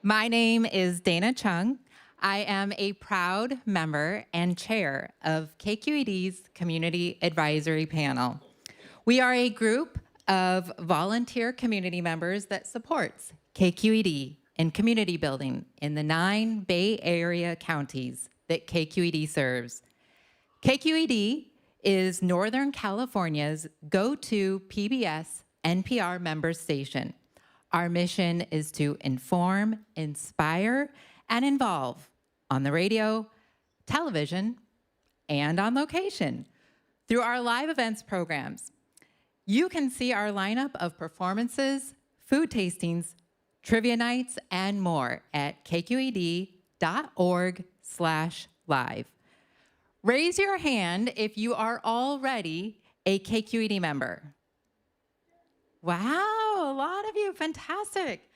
My name is Dana Chung. I am a proud member and chair of KQED's Community Advisory Panel. We are a group of volunteer community members that supports KQED in community building in the 9 Bay Area counties that KQED serves. KQED is Northern California's go-to PBS NPR member station. Our mission is to inform, inspire, and involve on the radio, television, and on location through our live events programs. You can see our lineup of performances, food tastings, trivia nights, and more at kqed.org/live. Raise your hand if you are already a KQED member. Wow, a lot of you, fantastic.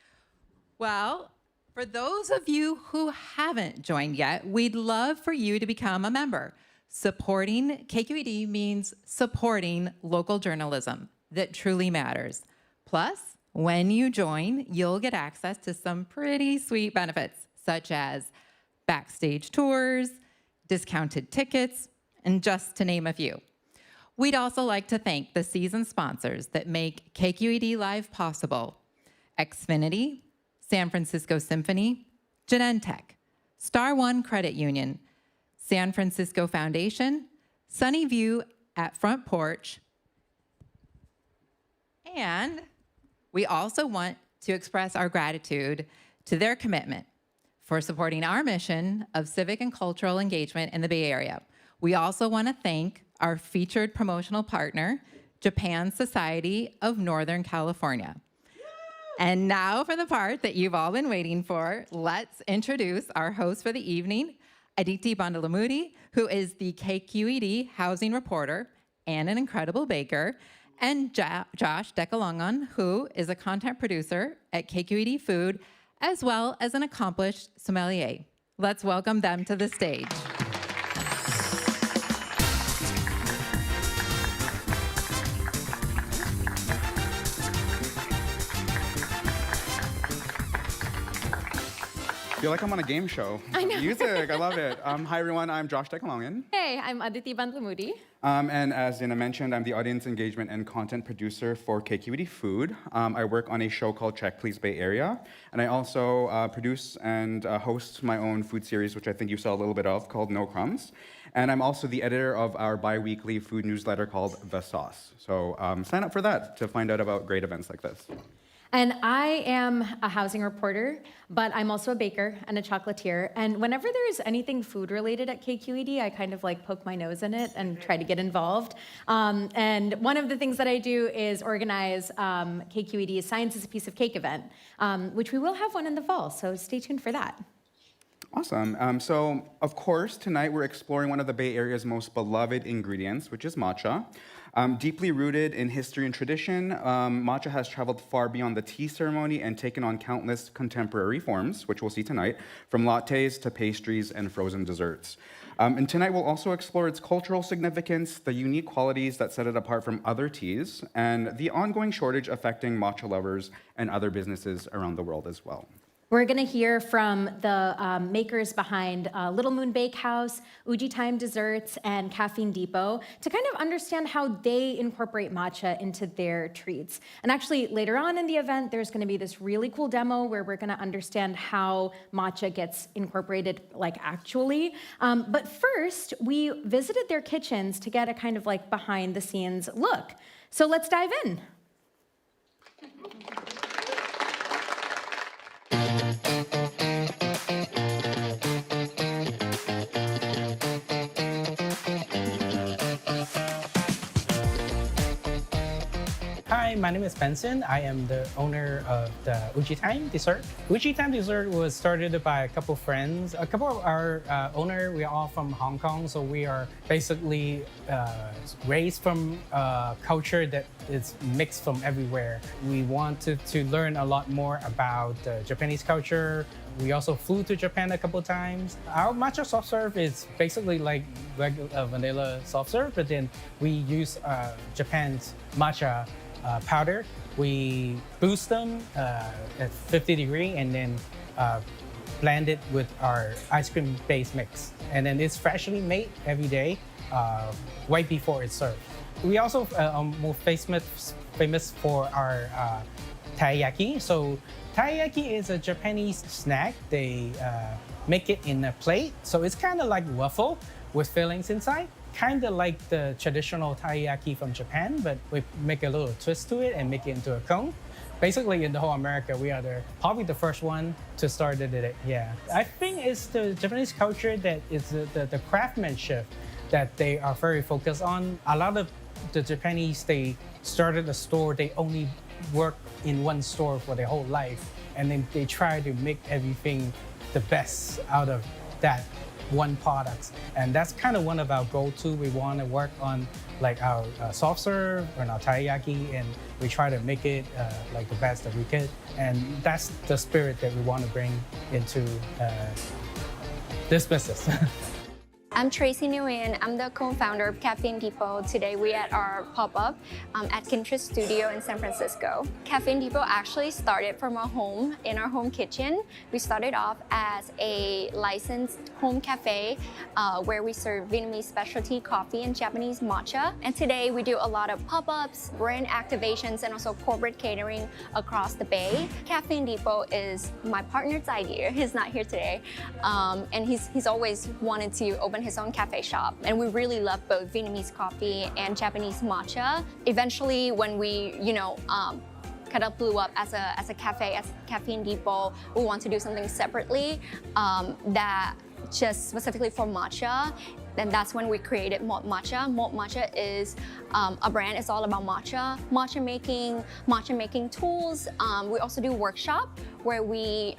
Well, for those of you who haven't joined yet, we'd love for you to become a member. Supporting KQED means supporting local journalism that truly matters. Plus, when you join, you'll get access to some pretty sweet benefits, such as backstage tours, discounted tickets, and just to name a few. We'd also like to thank the season sponsors that make KQED Live possible: Xfinity, San Francisco Symphony, Genentech, Star One Credit Union, San Francisco Foundation, Sunny View at Front Porch, and we also want to express our gratitude to their commitment for supporting our mission of civic and cultural engagement in the Bay Area. We also want to thank our featured promotional partner, Japan Society of Northern California. And now for the part that you've all been waiting for, let's introduce our host for the evening, Aditi Bandalamudi, who is the KQED housing reporter and an incredible baker, and Josh Dekalongan, who is a content producer at KQED Food, as well as an accomplished sommelier. Let's welcome them to the stage. I feel like I'm on a game show. I know. Music, I love it. Hi everyone, I'm Josh Dekalongan. Hey, I'm Aditi Bandlamudi. And as Dina mentioned, I'm the audience engagement and content producer for KQED Food. I work on a show called Check Please Bay Area. And I also produce and host my own food series, which I think you saw a little bit of, called No Crumbs. And I'm also the editor of our bi-weekly food newsletter called The Sauce. So sign up for that to find out about great events like this. And I am a housing reporter, but I'm also a baker and a chocolatier. And whenever there's anything food related at KQED, I kind of like poke my nose in it and try to get involved. And one of the things that I do is organize KQED's Science is a Piece of Cake event, which we will have one in the fall, so stay tuned for that. Awesome. So, of course, tonight we're exploring one of the Bay Area's most beloved ingredients, which is matcha. Deeply rooted in history and tradition, matcha has traveled far beyond the tea ceremony and taken on countless contemporary forms, which we'll see tonight, from lattes to pastries and frozen desserts. And tonight we'll also explore its cultural significance, the unique qualities that set it apart from other teas, and the ongoing shortage affecting matcha lovers and other businesses around the world as well. We're going to hear from the makers behind Little Moon Bakehouse, Uji Time Desserts, and Caffeine Depot to kind of understand how they incorporate matcha into their treats. And actually, later on in the event, there's going to be this really cool demo where we're going to understand how matcha gets incorporated, like actually. But first, we visited their kitchens to get a kind of like behind the scenes look. So let's dive in. Hi, Hi, my name is Benson. I am the owner of the Uji Time dessert. Uji Time dessert was started by a couple friends. A couple of our owner, we are all from Hong Kong, so we are basically raised from a culture that is mixed from everywhere. We wanted to learn a lot more about Japanese culture. We also flew to Japan a couple times. Our matcha soft serve is basically like regular vanilla soft serve, but then we use Japan's matcha powder. We boost them at 50 degrees and then blend it with our ice cream base mix. And then it's freshly made every day, right before it's served. We also are more famous for our taiyaki. So taiyaki is a Japanese snack. They make it in a plate. So it's kind of like waffle with fillings inside. Kind of like the traditional taiyaki from Japan, but we make a little twist to it and make it into a cone. Basically, in the whole America, we are probably the first one to start it. Yeah, I think it's the Japanese culture that is the craftsmanship that they are very focused on. A lot of the Japanese, they started a store, they only work in one store for their whole life, and then they try to make everything the best out of that one product. And that's kind of one of our go-to. We want to work on like our soft serve and our taiyaki, and we try to make it like the best that we could. And that's the spirit that we want to bring into this business. I'm Tracy Nguyen. I'm the co-founder of Caffeine Depot. Today we at our pop-up at Kintrus Studio in San Francisco. Caffeine Depot actually started from our home, in our home kitchen. We started off as a licensed home cafe where we serve Vietnamese specialty coffee and Japanese matcha. And today we do a lot of pop-ups, brand activations, and also corporate catering across the Bay. Caffeine Depot is my partner's idea. He's not here today. And he's always wanted to open his own cafe shop, and we really love both Vietnamese coffee and Japanese matcha. Eventually, when we, kind of blew up as a cafe, as Caffeine Depot, we want to do something separately that just specifically for matcha. Then that's when we created Malt Matcha. Malt Matcha is a brand. It's all about matcha making tools. We also do workshop where we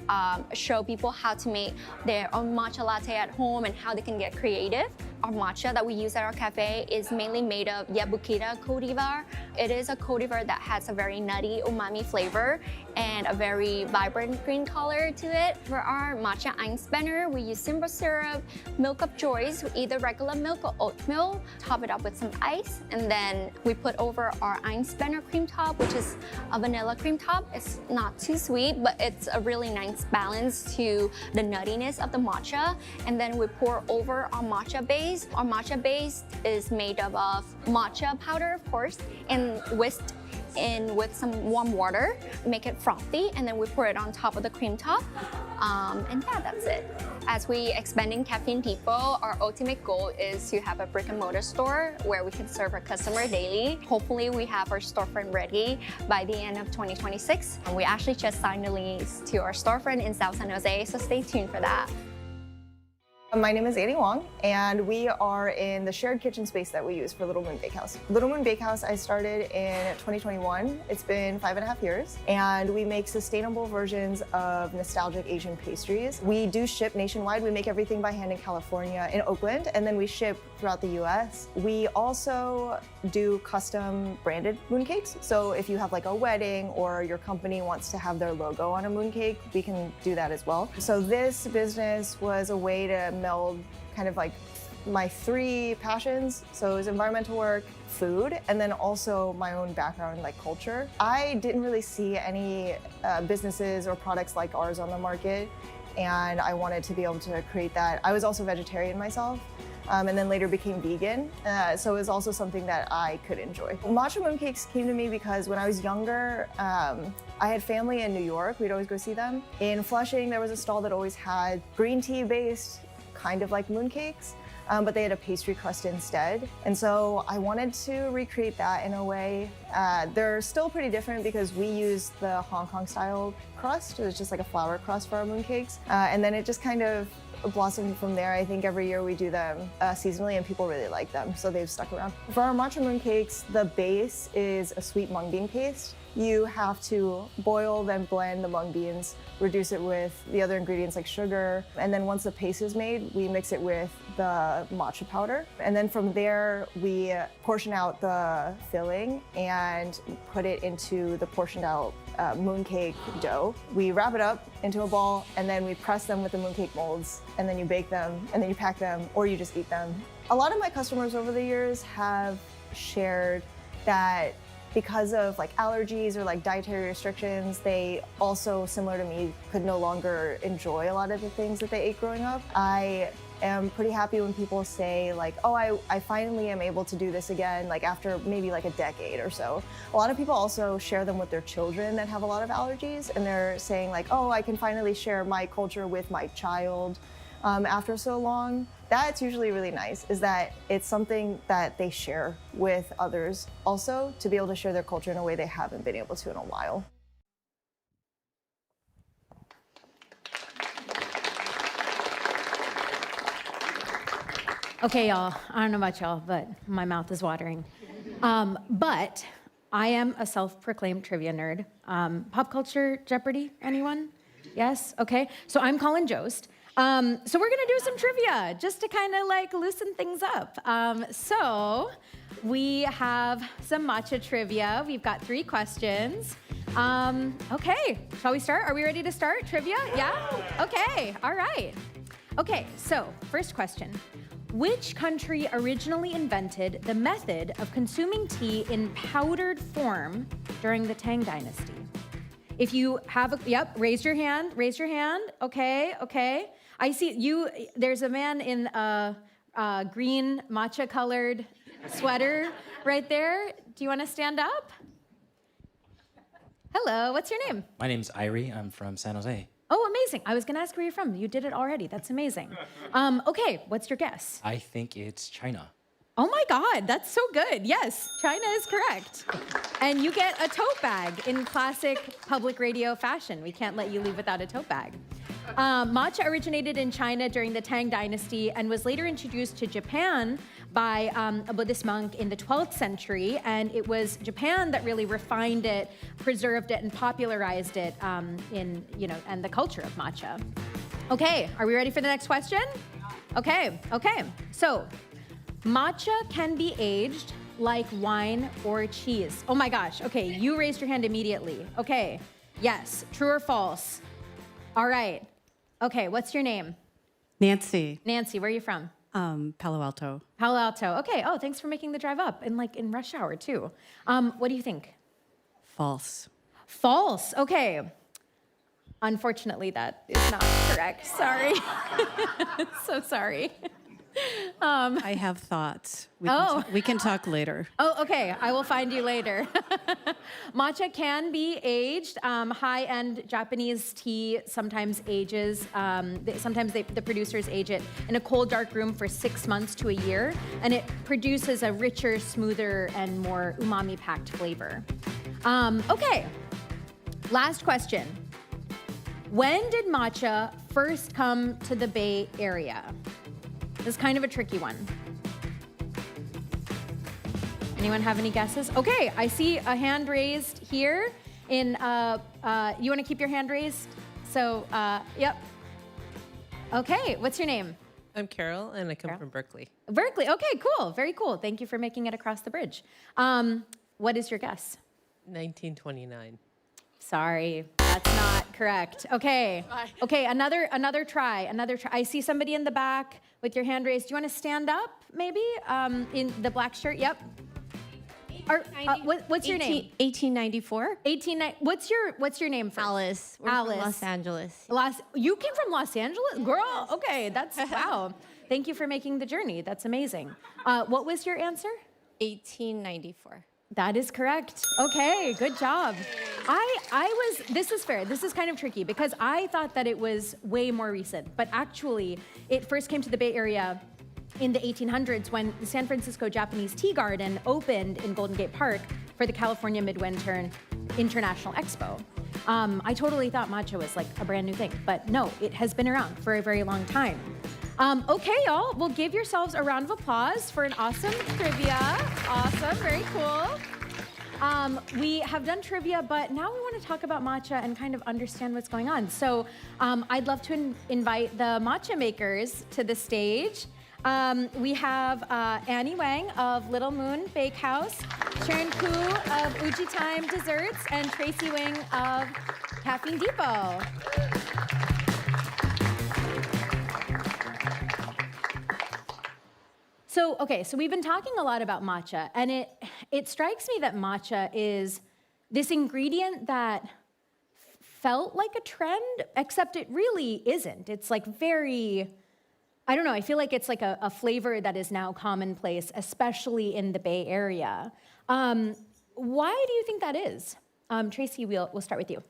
show people how to make their own matcha latte at home and how they can get creative. Our matcha that we use at our cafe is mainly made of Yabukita cultivar. It is a cultivar that has a very nutty umami flavor and a very vibrant green color to it. For our matcha ice banner, we use simple syrup, milk of choice, either regular milk or oat milk, top it up with some ice, and then we put over our ice banner cream top, which is a vanilla cream top. It's not too sweet, but it's a really nice balance to the nuttiness of the matcha. And then we pour over our matcha base. Our matcha base is made up of matcha powder, of course, and whisked in with some warm water, make it frothy, and then we pour it on top of the cream top. And yeah, that's it. As we expand in Caffeine Depot, our ultimate goal is to have a brick and mortar store where we can serve our customer daily. Hopefully we have our storefront ready by the end of 2026. And we actually just signed a lease to our storefront in South San Jose, so stay tuned for that. My name is Annie Wong, and we are in the shared kitchen space that we use for Little Moon Bakehouse. Little Moon Bakehouse I started in 2021. It's been 5.5 years, and we make sustainable versions of nostalgic Asian pastries. We do ship nationwide. We make everything by hand in California, in Oakland, and then we ship throughout the US. We also do custom branded mooncakes. So if you have like a wedding or your company wants to have their logo on a mooncake, we can do that as well. So this business was a way to meld kind of like my three passions. So it was environmental work, food, and then also my own background, like culture. I didn't really see any businesses or products like ours on the market, and I wanted to be able to create that. I was also vegetarian myself, and then later became vegan, so it was also something that I could enjoy. Matcha Mooncakes came to me because when I was younger, I had family in New York. We'd always go see them. In Flushing, there was a stall that always had green tea-based, kind of like mooncakes, but they had a pastry crust instead. And so I wanted to recreate that in a way. They're still pretty different because we use the Hong Kong style crust. It's just like a flour crust for our mooncakes. And then it just kind of blossomed from there. I think every year we do them seasonally and people really like them, so they've stuck around. For our matcha mooncakes, the base is a sweet mung bean paste. You have to boil, then blend the mung beans, reduce it with the other ingredients like sugar, and then once the paste is made, we mix it with the matcha powder. And then from there, we portion out the filling and put it into the portioned out mooncake dough. We wrap it up into a ball, and then we press them with the mooncake molds, and then you bake them, and then you pack them, or you just eat them. A lot of my customers over the years have shared that because of like allergies or like dietary restrictions, they also, similar to me, could no longer enjoy a lot of the things that they ate growing up. I am pretty happy when people say like, oh, I finally am able to do this again, like after maybe like a decade or so. A lot of people also share them with their children that have a lot of allergies, and they're saying like, oh, I can finally share my culture with my child after so long. That's usually really nice, is that it's something that they share with others also, to be able to share their culture in a way they haven't been able to in a while. Okay, y'all, I don't know about y'all, but my mouth is watering. But I am a self-proclaimed trivia nerd. Pop culture Jeopardy, anyone? Yes? Okay, so I'm Colin Jost. So we're gonna do some trivia, just to kind of like loosen things up. So we have some matcha trivia. We've got 3 questions. Okay, shall we start? Are we ready to start trivia? Yeah? Okay, all right. Okay, so first question. Which country originally invented the method of consuming tea in powdered form during the Tang Dynasty? If you have a, yep, raise your hand, okay, okay. I see you, there's a man in a green matcha colored sweater right there. Do you wanna stand up? Hello, what's your name? My name's Irie. I'm from San Jose. Oh, amazing. I was gonna ask where you're from. You did it already. That's amazing. Okay, what's your guess? I think it's China. Oh my God, that's so good. Yes, China is correct. And you get a tote bag in classic public radio fashion. We can't let you leave without a tote bag. Matcha originated in China during the Tang Dynasty and was later introduced to Japan by a Buddhist monk in the 12th century. And it was Japan that really refined it, preserved it, and popularized it in, and the culture of matcha. Okay, are we ready for the next question? Okay. So, matcha can be aged like wine or cheese. Oh my gosh, okay, you raised your hand immediately. Okay, yes, true or false? All right, okay, what's your name? Nancy. Nancy, where are you from? Palo Alto. Palo Alto, okay, oh, thanks for making the drive up, and like in rush hour too. What do you think? False. False, okay. Unfortunately, that is not correct, sorry. So sorry. I have thoughts. We can talk later. Oh, okay. I will find you later. Matcha can be aged. High-end Japanese tea sometimes ages. Sometimes the producers age it in a cold, dark room for 6 months to a year, and it produces a richer, smoother, and more umami-packed flavor. Okay. Last question. When did matcha first come to the Bay Area? This is kind of a tricky one. Anyone have any guesses? Okay, I see a hand raised here. You want to keep your hand raised? So, yep. Okay, what's your name? I'm Carol, and I come from Berkeley. Berkeley, okay, cool, very cool. Thank you for making it across the bridge. What is your guess? 1929. Sorry, that's not correct. Okay, okay, another try. I see somebody in the back with your hand raised. Do you want to stand up, maybe? In the black shirt, yep. What's your name? 1894. What's your name first? Alice. We're Alice. from Los Angeles. You came from Los Angeles? Girl, okay, that's, wow. Thank you for making the journey. That's amazing. What was your answer? 1894. That is correct. Okay, good job. This is fair. This is kind of tricky because I thought that it was way more recent, but actually it first came to the Bay Area in the 1800s when the San Francisco Japanese Tea Garden opened in Golden Gate Park for the California Midwinter International Expo. I totally thought matcha was like a brand new thing, but no, it has been around for a very long time. Okay, y'all, well, give yourselves a round of applause for an awesome trivia. Awesome, very cool. We have done trivia, but now we want to talk about matcha and kind of understand what's going on. So I'd love to invite the matcha makers to the stage. We have Annie Wang of Little Moon Bakehouse, Sharon Koo of Uji Time Desserts, and Tracy Wing of Caffeine Depot. So, okay, so we've been talking a lot about matcha, and it strikes me that matcha is this ingredient that felt like a trend, except it really isn't. It's like very, I don't know, I feel like it's like a flavor that is now commonplace, especially in the Bay Area. Why do you think that is? Tracy, we'll start with you.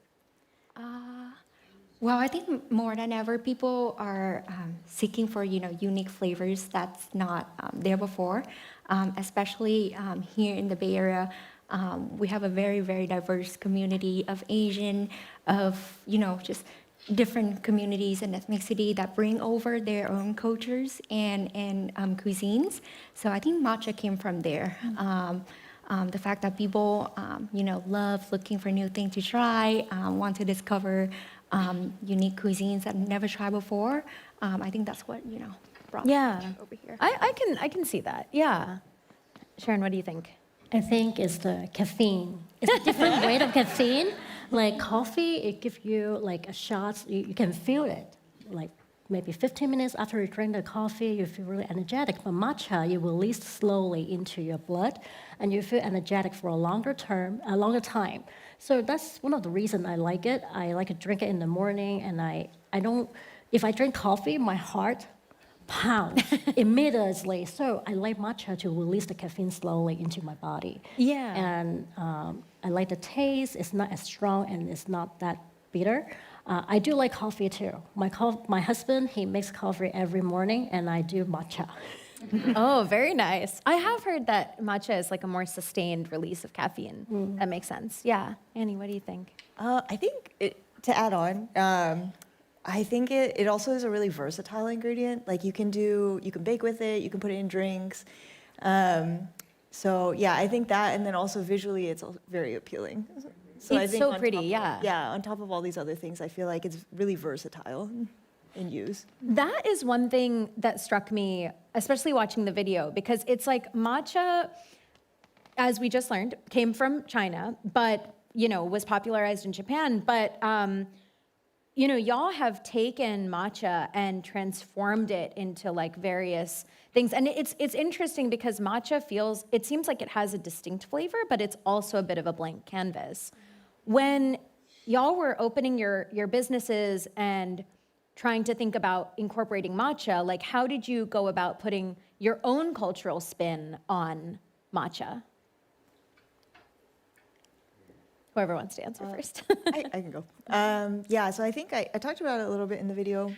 Well, I think more than ever, people are seeking for unique flavors that's not there before. Especially here in the Bay Area, we have a very, very diverse community of Asian, of just different communities and ethnicity that bring over their own cultures and cuisines. So I think matcha came from there. The fact that people, love looking for new things to try, want to discover unique cuisines that never tried before. I think that's what brought me over here. I can see that. Yeah, Sharon, what do you think? I think it's the caffeine. It's a different weight of caffeine. Like coffee, it gives you like a shot. You can feel it. Like maybe 15 minutes after you drink the coffee, you feel really energetic. But matcha, you release slowly into your blood, and you feel energetic for a longer time. So that's one of the reasons I like it. I like to drink it in the morning, and I don't. If I drink coffee, my heart pounds immediately. So I like matcha to release the caffeine slowly into my body. Yeah. And I like the taste. It's not as strong, and it's not that bitter. I do like coffee too. My husband, he makes coffee every morning, and I do matcha. Oh, very nice. I have heard that matcha is like a more sustained release of caffeine. That makes sense. Yeah. Annie, what do you think? I think to add on, I think it also is a really versatile ingredient. Like you can bake with it, you can put it in drinks. So yeah, I think that, and then also visually, it's very appealing. So It's so pretty, yeah. Yeah, on top of all these other things, I feel like it's really versatile in use. That is one thing that struck me, especially watching the video, because it's like matcha, as we just learned, came from China, but, was popularized in Japan. But, y'all have taken matcha and transformed it into like various things. And it's interesting because matcha it seems like it has a distinct flavor, but it's also a bit of a blank canvas. When y'all were opening your businesses and trying to think about incorporating matcha, like how did you go about putting your own cultural spin on matcha? Whoever wants to answer first. I can go. Yeah, so I think I talked about it a little bit in the video.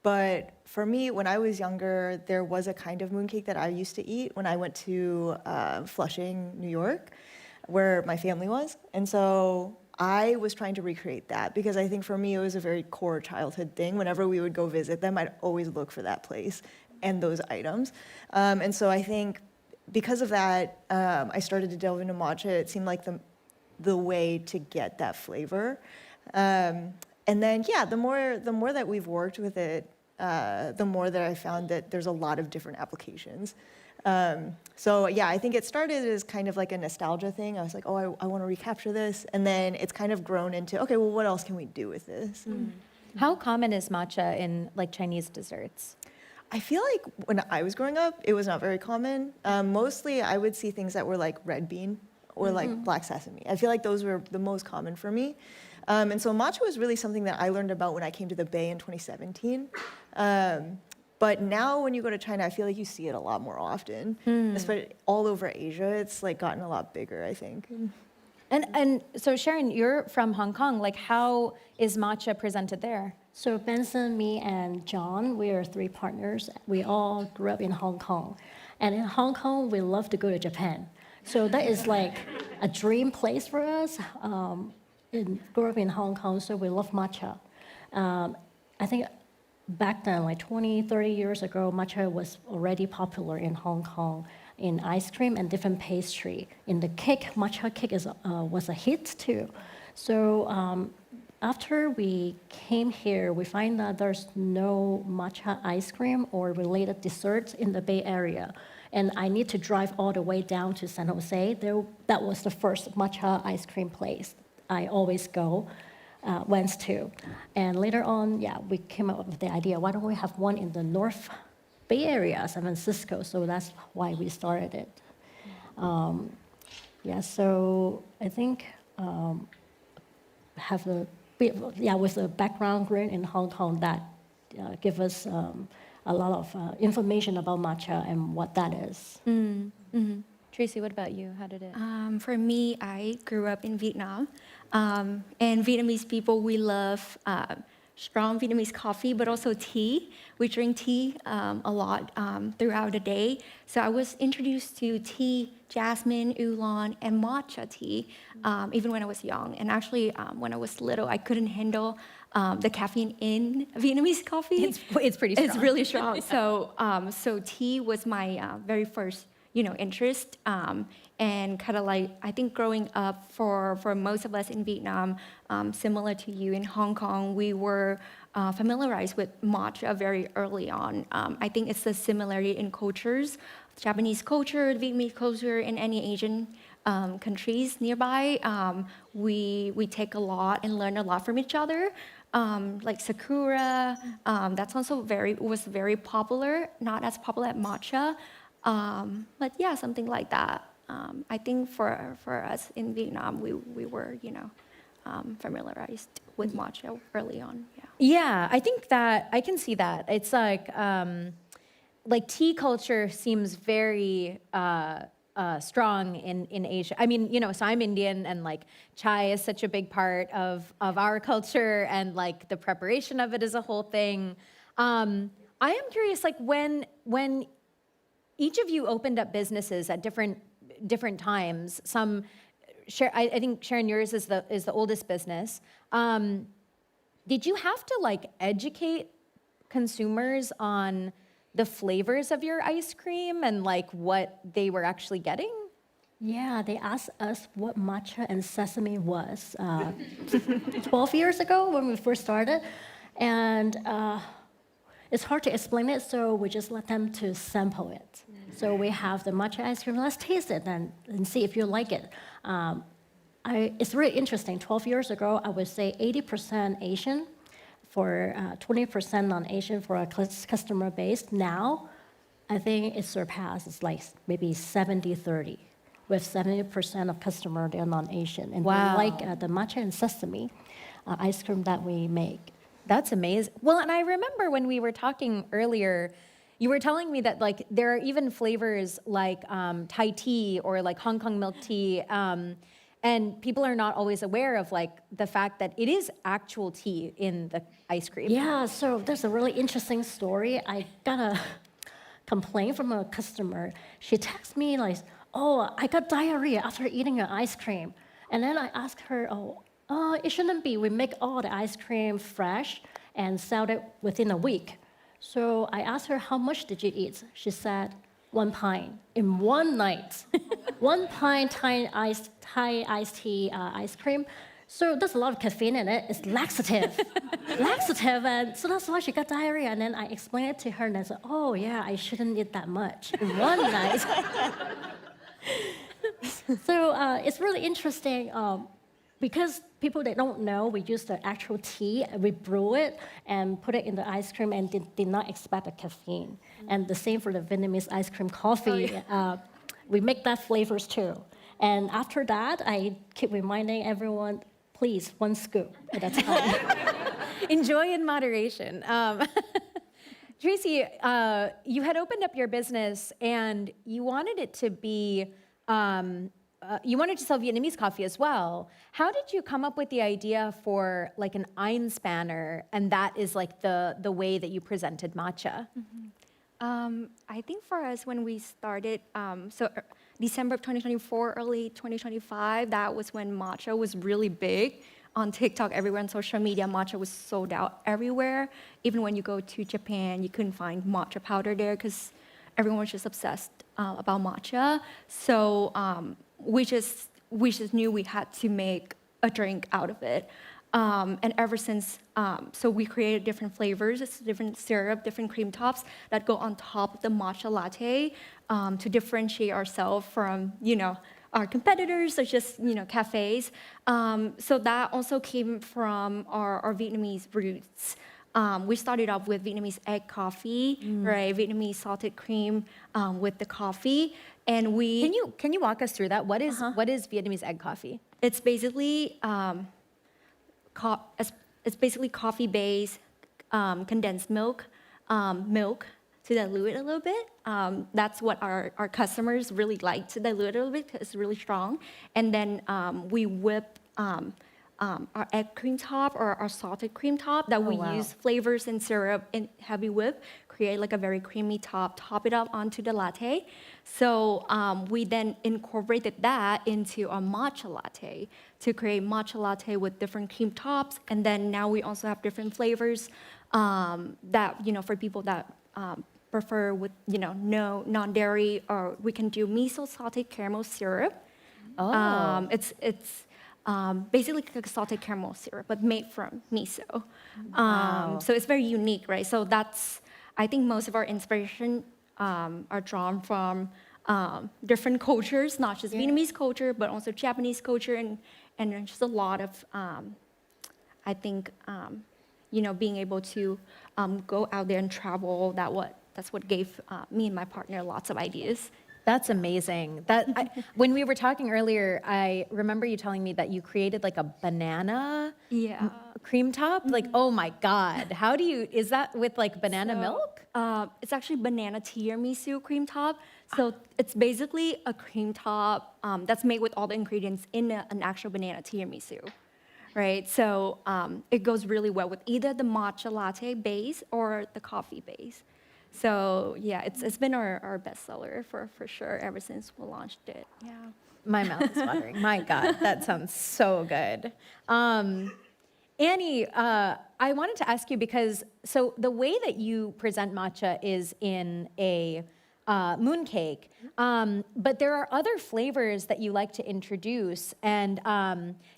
But for me, when I was younger, there was a kind of mooncake that I used to eat when I went to Flushing, New York, where my family was. And so I was trying to recreate that because I think for me, it was a very core childhood thing. Whenever we would go visit them, I'd always look for that place and those items. And so I think because of that, I started to delve into matcha. It seemed like the way to get that flavor. And then, yeah, the more that we've worked with it, the more that I found that there's a lot of different applications. So yeah, I think it started as kind of like a nostalgia thing. I was like, oh, I want to recapture this. And then it's kind of grown into, okay, well, what else can we do with this? How common is matcha in like Chinese desserts? I feel like when I was growing up, it was not very common. Mostly I would see things that were like red bean or like black sesame. I feel like those were the most common for me. And so matcha was really something that I learned about when I came to the Bay in 2017. But now when you go to China, I feel like you see it a lot more often, especially all over Asia. It's like gotten a lot bigger, I think. And so Sharon, you're from Hong Kong. Like how is matcha presented there? So Benson, me, and John, we are 3 partners. We all grew up in Hong Kong. And in Hong Kong, we love to go to Japan. So that is like a dream place for us. grew up in Hong Kong, so we love matcha. I think back then, like 20, 30 years ago, matcha was already popular in Hong Kong in ice cream and different pastry. In the cake, matcha cake was a hit too. So after we came here, we find that there's no matcha ice cream or related desserts in the Bay Area. And I need to drive all the way down to San Jose. That was the first matcha ice cream place I always went to. And later on, we came up with the idea, why don't we have one in the North Bay Area, San Francisco? So that's why we started it. So I think with a background grade in Hong Kong, that give us a lot of information about matcha and what that is. Tracy, what about you? How did it? For me, I grew up in Vietnam. And Vietnamese people, we love strong Vietnamese coffee, but also tea. We drink tea a lot throughout the day. So I was introduced to tea, jasmine, oolong, and matcha tea, even when I was young. And actually, when I was little, I couldn't handle the caffeine in Vietnamese coffee. It's pretty strong. It's really strong. So tea was my very first, interest. And kind of like, I think growing up for most of us in Vietnam, similar to you in Hong Kong, we were familiarized with matcha very early on. I think it's the similarity in cultures, Japanese culture, Vietnamese culture, and any Asian countries nearby. We take a lot and learn a lot from each other. Like Sakura, that's also was very popular, not as popular as matcha. But yeah, something like that. I think for us in Vietnam, we were, familiarized with matcha early on. Yeah, I think that I can see that. It's like tea culture seems very strong in Asia. I mean, so I'm Indian, and like chai is such a big part of our culture, and like the preparation of it is a whole thing. I am curious, like when each of you opened up businesses at different times. I think Sharon, yours is the oldest business. Did you have to like educate consumers on the flavors of your ice cream and like what they were actually getting? Yeah, they asked us what matcha and sesame was 12 years ago when we first started. And it's hard to explain it, so we just let them to sample it. So we have the matcha ice cream. Let's taste it and see if you like it. It's really interesting. 12 years ago, I would say 80% Asian, for 20% non-Asian for our customer base. Now, I think it surpassed. It's like maybe 70-30, with 70% of customers they're non-Asian, and wow. they like the matcha and sesame ice cream that we make. That's amazing. Well, and I remember when we were talking earlier, you were telling me that like there are even flavors like Thai tea or like Hong Kong milk tea, and people are not always aware of like the fact that it is actual tea in the ice cream. Yeah, so there's a really interesting story. I got a complaint from a customer. She texted me like, "Oh, I got diarrhea after eating your ice cream," and then I asked her, it shouldn't be. We make all the ice cream fresh and sell it within a week. So I asked her, how much did you eat? She said, 1 pint in one night. 1 pint Thai iced tea ice cream. So there's a lot of caffeine in it. It's laxative. And so that's why she got diarrhea. And then I explained it to her, and I said, oh yeah, I shouldn't eat that much in one night. So it's really interesting. Because people that don't know, we use the actual tea, we brew it and put it in the ice cream, and did not expect the caffeine. And the same for the Vietnamese ice cream coffee. Oh, yeah. We make that flavors too. And after that, I keep reminding everyone, please, 1 scoop at a time. Enjoy in moderation. Tracy, you had opened up your business and you wanted it to be, you wanted to sell Vietnamese coffee as well. How did you come up with the idea for like an einspanner, and that is like the way that you presented matcha? Mm-hmm. I think for us, when we started, December of 2024, early 2025, that was when matcha was really big. on TikTok, everywhere on social media, matcha was sold out everywhere. Even when you go to Japan, you couldn't find matcha powder there because everyone was just obsessed about matcha. So we just knew we had to make a drink out of it. And ever since, so we created different flavors, it's different syrup, different cream tops that go on top of the matcha latte to differentiate ourselves from, our competitors, such as, cafes. So that also came from our Vietnamese roots. We started off with Vietnamese egg coffee, right? Vietnamese salted cream with the coffee, and we. Can you walk us through that? What is Vietnamese egg coffee? It's basically it's basically coffee-based condensed milk to dilute it a little bit. That's what our customers really like, to dilute it a little bit because it's really strong. And then we whip our egg cream top or our salted cream top that we use flavors and syrup and heavy whip, create like a very creamy top it up onto the latte. So we then incorporated that into a matcha latte to create matcha latte with different cream tops. And then now we also have different flavors that, for people that prefer with, no non-dairy, or we can do miso salted caramel syrup. It's basically like a salted caramel syrup, but made from miso. So it's very unique, right? So I think most of our inspiration are drawn from different cultures, not just Vietnamese culture, but also Japanese culture, and just a lot of, I think, being able to go out there and travel. That's what gave me and my partner lots of ideas. That's amazing. When we were talking earlier, I remember you telling me that you created like a banana cream top. Like, oh my God, is that with like banana milk? It's actually banana tiramisu cream top. So it's basically a cream top that's made with all the ingredients in an actual banana tiramisu, right? So it goes really well with either the matcha latte base or the coffee base. So yeah, it's been our bestseller for sure ever since we launched it. Yeah. My mouth is watering. My God, that sounds so good. Annie, I wanted to ask you because, so the way that you present matcha is in a mooncake, but there are other flavors that you like to introduce, and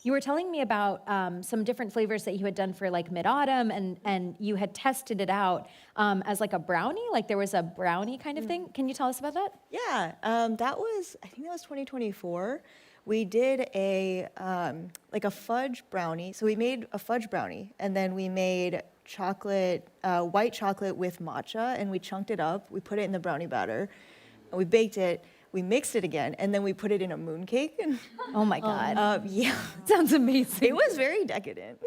you were telling me about some different flavors that you had done for like mid-autumn, and you had tested it out as like a brownie, like there was a brownie kind of thing. Can you tell us about that? Yeah, I think that was 2024. We did a fudge brownie. So we made a fudge brownie, and then we made white chocolate with matcha, and we chunked it up. We put it in the brownie batter, and we baked it. We mixed it again, and then we put it in a mooncake. Oh my God! Yeah, sounds amazing. It was very decadent.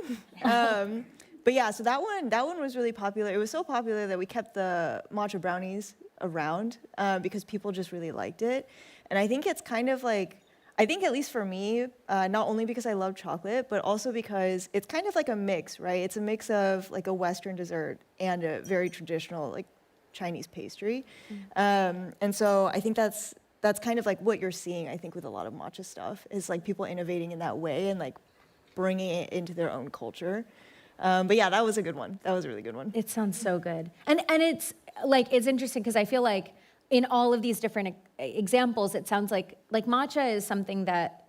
But yeah, so that one was really popular. It was so popular that we kept the matcha brownies around because people just really liked it. And I think it's kind of like, I think at least for me, not only because I love chocolate, but also because it's kind of like a mix, right? It's a mix of like a Western dessert and a very traditional like Chinese pastry. And so I think that's kind of like what you're seeing, I think, with a lot of matcha stuff, is like people innovating in that way and like bringing it into their own culture. But yeah, that was a good one. That was a really good one. It sounds so good. And it's like, it's interesting because I feel like in all of these different examples, it sounds like matcha is something that,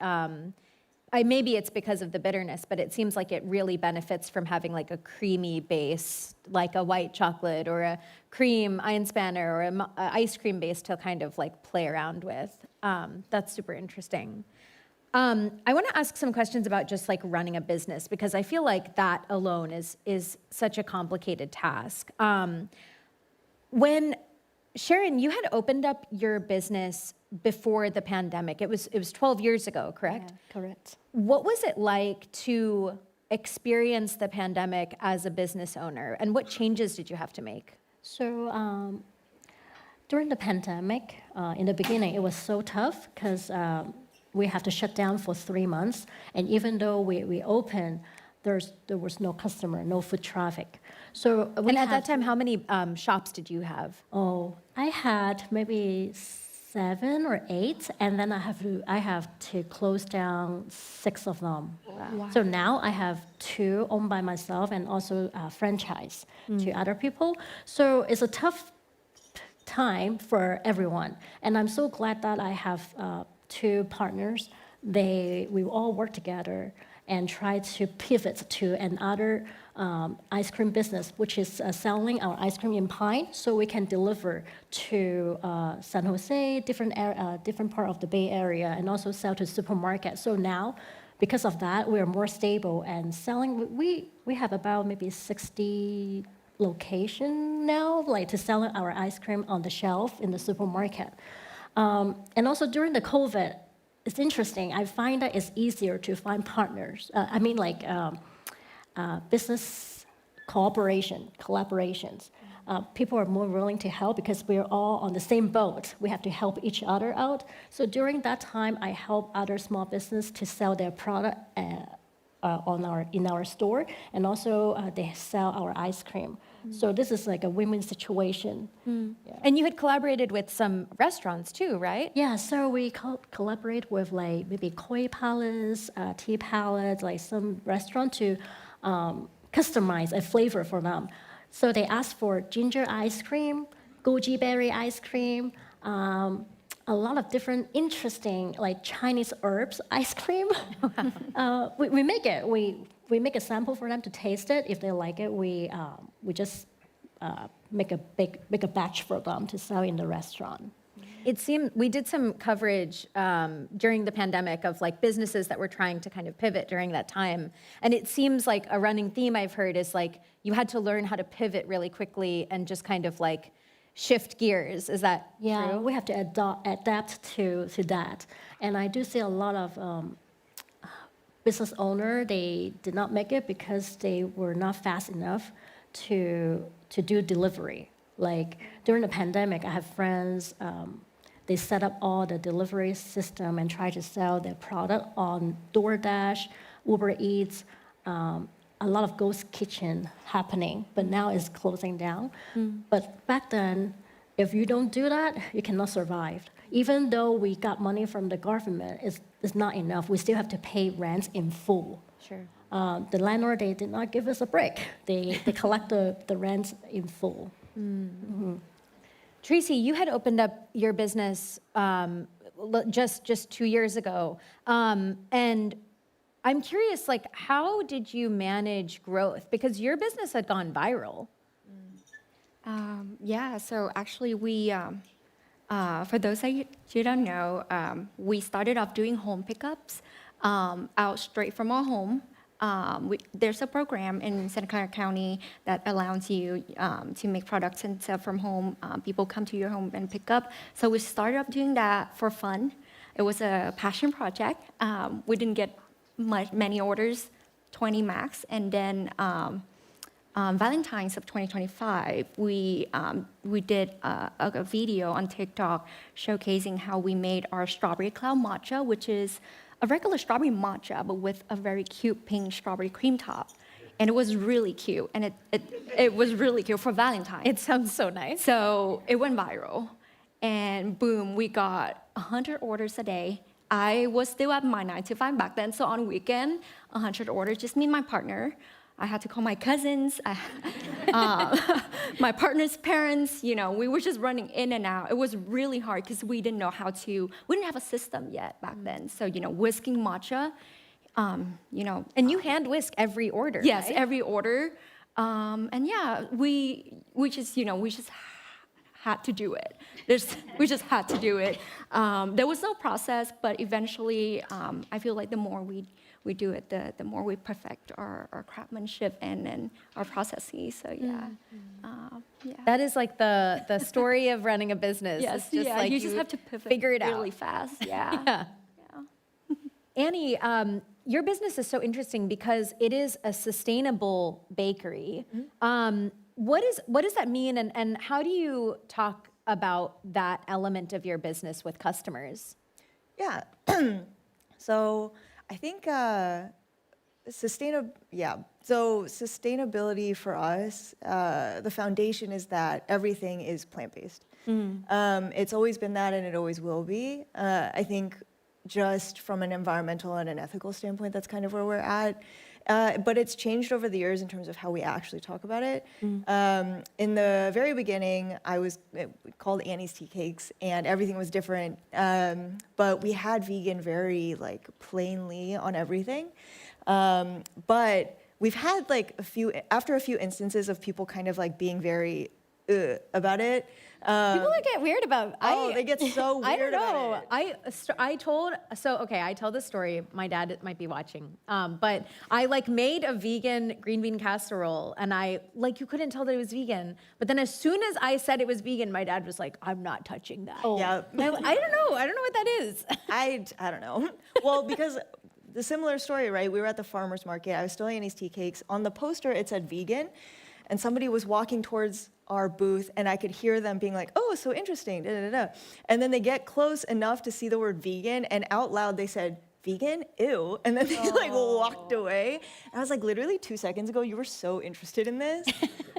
maybe it's because of the bitterness, but it seems like it really benefits from having like a creamy base, like a white chocolate or a cream Einspanner or a ice cream base to kind of like play around with. That's super interesting. I want to ask some questions about just like running a business, because I feel like that alone is such a complicated task. When Sharon, you had opened up your business before the pandemic. It was 12 years ago, correct? Yeah, correct. What was it like to experience the pandemic as a business owner, and what changes did you have to make? So during the pandemic, in the beginning, it was so tough because we had to shut down for 3 months. And even though we opened, there was no customer, no foot traffic. And at that time, how many shops did you have? Oh, I had maybe 7 or 8, and then I have to close down 6 of them. Wow. So now I have 2 owned by myself and also franchise to other people. So it's a tough time for everyone, and I'm so glad that I have 2 partners. We all work together and try to pivot to another ice cream business, which is selling our ice cream in pine, so we can deliver to San Jose, different part of the Bay Area, and also sell to supermarkets. So now, because of that, we are more stable and selling. We have about maybe 60 location now, like to selling our ice cream on the shelf in the supermarket. And also during the COVID, it's interesting. I find that it's easier to find partners. Business collaborations. People are more willing to help because we're all on the same boat. We have to help each other out. So during that time, I help other small business to sell their product in our store, and also they sell our ice cream. So this is like a win-win situation. Yeah. And you had collaborated with some restaurants too, right? Yeah, so we collaborate with like maybe koi palace, tea palace, like some restaurant to customize a flavor for them. So they ask for ginger ice cream, goji berry ice cream, a lot of different interesting like Chinese herbs ice cream. We make it. We make a sample for them to taste it. If they like it, we just make a batch for them to sell in the restaurant. It seemed we did some coverage during the pandemic of like businesses that were trying to kind of pivot during that time. And it seems like a running theme I've heard is like you had to learn how to pivot really quickly and just kind of like shift gears. Is that true? We have to adapt to that. And I do see a lot of business owner, they did not make it because they were not fast enough to do delivery. Like during the pandemic, I have friends, they set up all the delivery system and try to sell their product on DoorDash, Uber Eats, a lot of ghost kitchen happening, but now it's closing down. But back then, if you don't do that, you cannot survive. Even though we got money from the government, it's not enough. We still have to pay rent in full. Sure. The landlord, they did not give us a break. They collect the rent in full. Tracy, you had opened up your business just 2 years ago. And I'm curious, like, how did you manage growth? Because your business had gone viral. So actually we, for those of you who don't know, we started off doing home pickups out straight from our home. There's a program in Santa Clara County that allows you to make products and sell from home. People come to your home and pick up. So we started up doing that for fun. It was a passion project. We didn't get many orders, 20 max. And then Valentine's of 2025, we did a video on TikTok showcasing how we made our strawberry cloud matcha, which is a regular strawberry matcha, but with a very cute pink strawberry cream top. And it was really cute, and it was really cute for Valentine's. It sounds so nice. So it went viral, and boom, we got 100 orders a day. I was still at my 9 to 5 back then, so on weekend, 100 orders, just me and my partner. I had to call my cousins, my partner's parents, we were just running in and out. It was really hard because we didn't know we didn't have a system yet back then. So, whisking matcha, And you hand whisk every order, yes, right? every order. We just had to do it. We just had to do it. There was no process, but eventually, I feel like the more we do it, the more we perfect our craftsmanship and our processes. So That is like the story of running a business. Yes, it's just like you just have to pivot figure it out really fast. yeah. Annie, your business is so interesting because it is a sustainable bakery. What does that mean, and how do you talk about that element of your business with customers? Yeah. So I think Yeah. So sustainability for us, the foundation is that everything is plant-based. It's always been that, and it always will be. I think just from an environmental and an ethical standpoint, that's kind of where we're at. But it's changed over the years in terms of how we actually talk about it. In the very beginning, I was called Annie's Tea Cakes, and everything was different. But we had vegan very like plainly on everything. But we've had like after a few instances of people kind of like being very about it. People that get weird about. They get so weird. I don't know. About it. I told this story. My dad might be watching, but I like made a vegan green bean casserole, and you couldn't tell that it was vegan. But then as soon as I said it was vegan, my dad was like, "I'm not touching that." Yeah. I don't know. I don't know what that is. I don't know. Well, because the similar story, right? We were at the farmer's market. I was still Annie's Tea Cakes. On the poster, it said vegan, and somebody was walking towards our booth, and I could hear them being like, "Oh, so interesting." Da, da, da, da. And then they get close enough to see the word vegan, and out loud they said, "Vegan? Ew." And then they like walked away. And I was like, literally 2 seconds ago, you were so interested in this.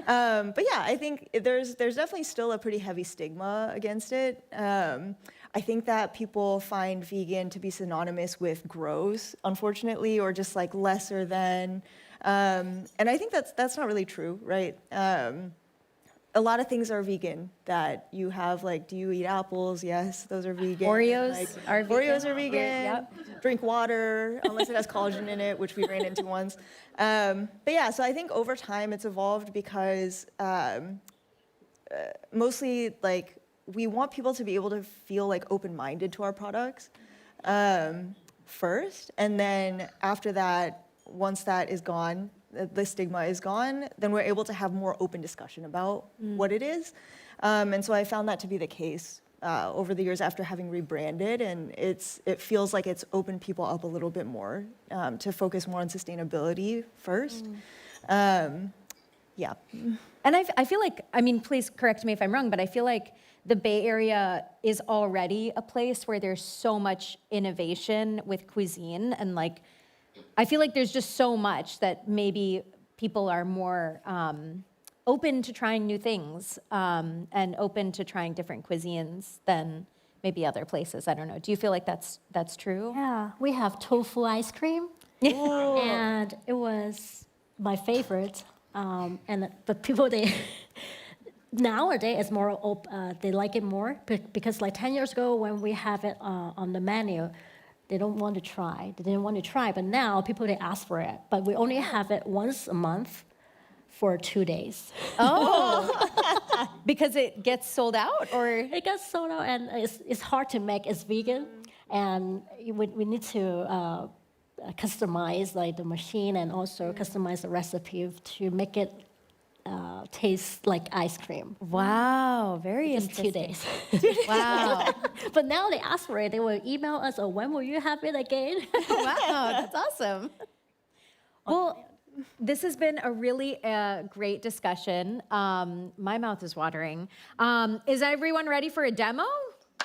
But yeah, I think there's definitely still a pretty heavy stigma against it. I think that people find vegan to be synonymous with gross, unfortunately, or just like lesser than. And I think that's not really true, right? A lot of things are vegan that you have, like, do you eat apples? Yes, those are vegan. Oreos are vegan. Oreos are vegan. Yep. Drink water, unless it has collagen in it, which we ran into once. But yeah, so I think over time it's evolved because mostly, like, we want people to be able to feel, like, open-minded to our products first. And then after that, once that is gone, the stigma is gone, then we're able to have more open discussion about what it is. And so I found that to be the case over the years after having rebranded, and it feels like it's opened people up a little bit more to focus more on sustainability first. Yeah. And I feel like, I mean, please correct me if I'm wrong, but I feel like the Bay Area is already a place where there's so much innovation with cuisine, and like, I feel like there's just so much that maybe people are more open to trying new things and open to trying different cuisines than maybe other places. I don't know. Do you feel like that's true? Yeah, we have tofu ice cream, and it was my favorite. But people nowadays it's more they like it more because like 10 years ago when we have it on the menu, they don't want to try. They didn't want to try, but now people they ask for it. But we only have it once a month for 2 days. Oh, because it gets sold out, or it gets sold out, and it's hard to make. It's vegan, and we need to customize like the machine and also customize the recipe to make it taste like ice cream. Wow, very Just 2 days. Wow. But now they ask for it. They will email us, "Oh, when will you have it again?" Wow, that's awesome. Well, this has been a really great discussion. My mouth is watering. Is everyone ready for a demo?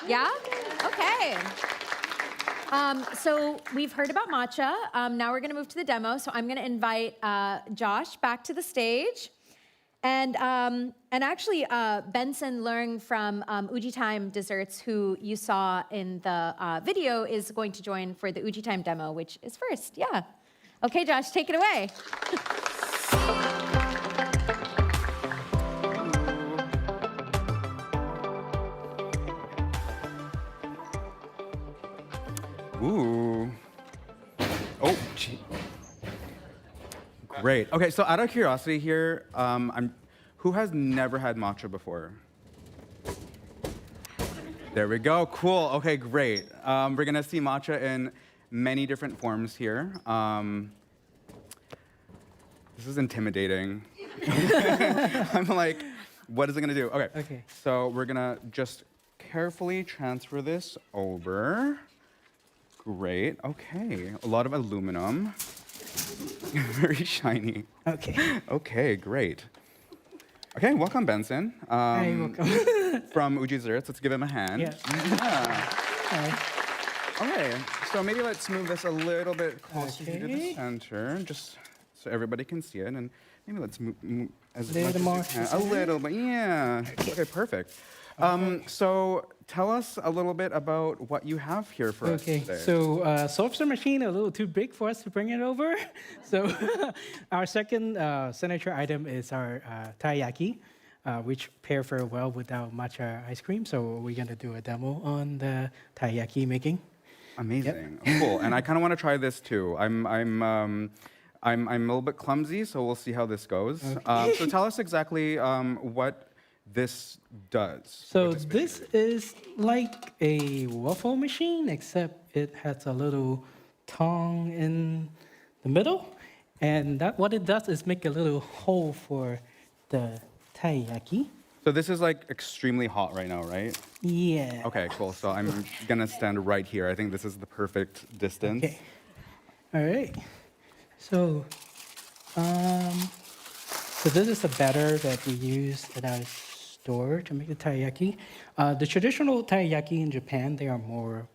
Yeah? Okay. So we've heard about matcha. Now we're going to move to the demo. So I'm going to invite Josh back to the stage. And actually, Benson Leung from Uji Time Desserts, who you saw in the video, is going to join for the Uji Time demo, which is first. Yeah. Okay, Josh, take it away. Ooh. Oh, gee. Great. Okay, so out of curiosity here, who has never had matcha before? There we go. Cool. Okay, great. We're gonna see matcha in many different forms here. This is intimidating. I'm like, what is it gonna do? Okay. So we're gonna just carefully transfer this over. Great. Okay. A lot of aluminum. Very shiny. Okay. Okay, great. Okay, welcome, Benson. Hi, welcome. From Uji Desserts. Let's give him a hand. Yeah. Yeah. Hi. Okay, so maybe let's move this a little bit closer to the Okay. center, just so everybody can see it, and maybe let's move as Little more much to as the we can. A center? little bit, yeah. Okay, perfect. So tell us a little bit about what you have here for us Okay, today. so soft-serve machine a little too big for us to bring it over. So our second signature item is our taiyaki, which pair very well with our matcha ice cream. So we're gonna do a demo on the taiyaki making. Amazing, cool. And I kind of want to try this too. I'm a little bit clumsy, so we'll see how this goes. So tell us exactly what this does. So this is like a waffle machine, except it has a little tongue in the middle. And that what it does is make a little hole for the taiyaki. So this is like extremely hot right now, right? Yeah. Okay, cool. So I'm gonna stand right here. I think this is the perfect distance. Okay. All right. So, so this is the batter that we use at our store to make the taiyaki. The traditional taiyaki in Japan, they are more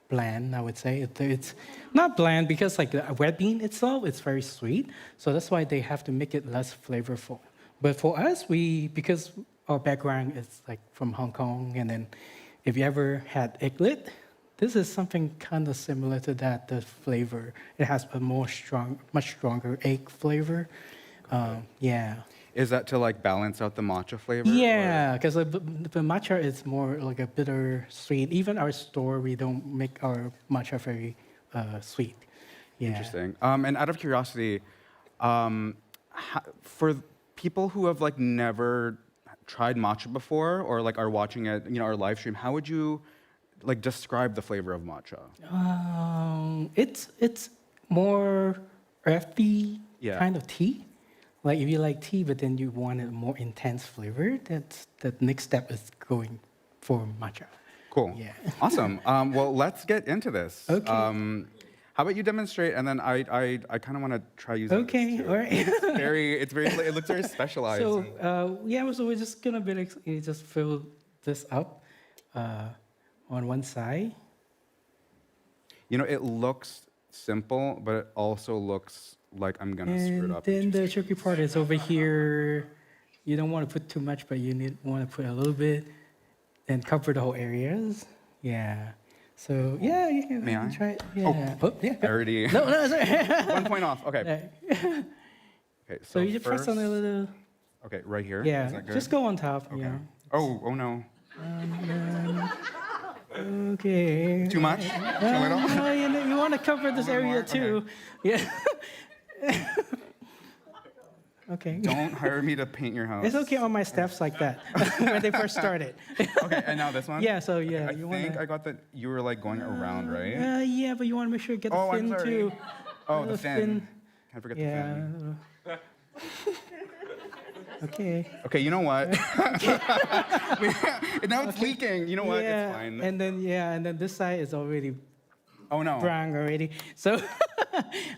bland, I would say. It's not bland because like the red bean itself, it's very sweet. So that's why they have to make it less flavorful. But for us, because our background is like from Hong Kong, and then if you ever had egglet, this is something kind of similar to that, the flavor. It has a much stronger egg flavor. Yeah. Is that to like balance out the matcha flavor? Yeah, because the matcha is more like a bitter sweet. Even our store, we don't make our matcha very sweet. Yeah. Interesting. And out of curiosity, for people who have like never tried matcha before, or like are watching it, our live stream, how would you like describe the flavor of matcha? It's more earthy Yeah. kind of tea. Like if you like tea, but then you want a more intense flavor, that's the next step is going for matcha. Cool. Yeah. Awesome. Well, let's get into this. Okay. How about you demonstrate, and then I kind of want to try using. Okay, this too. all right. It looks very specialized. So so we're just gonna just fill this up on one side. It looks simple, but it also looks like I'm gonna screw it up. Then the tricky part is over here. You don't want to put too much, but you want to put a little bit, and cover the whole areas. Yeah. So yeah, you can May I? try it. Yeah. Oh, yeah. I already. No, sorry. 1 point off. Okay. Okay. So you just press on a little. Okay, right here. Is Yeah. that good? Just go on top. Okay. Yeah. Oh no. Okay. Too much? Too little? No, you want to cover this little area more? too. Yeah. Okay. Don't hire me to paint your house. It's okay on my steps like that when they first started. Okay, and now this one? Yeah, so yeah, I you think wanna. I got that you were like going around, right? Yeah, but you want to make sure you get the Oh, I'm fin sorry. too. Oh, the little fin. Can't forget the Yeah. fin. Okay. Okay, you know what? Now it's leaking. You know what? Yeah, It's fine. and then this side is already Oh no. brown already. So,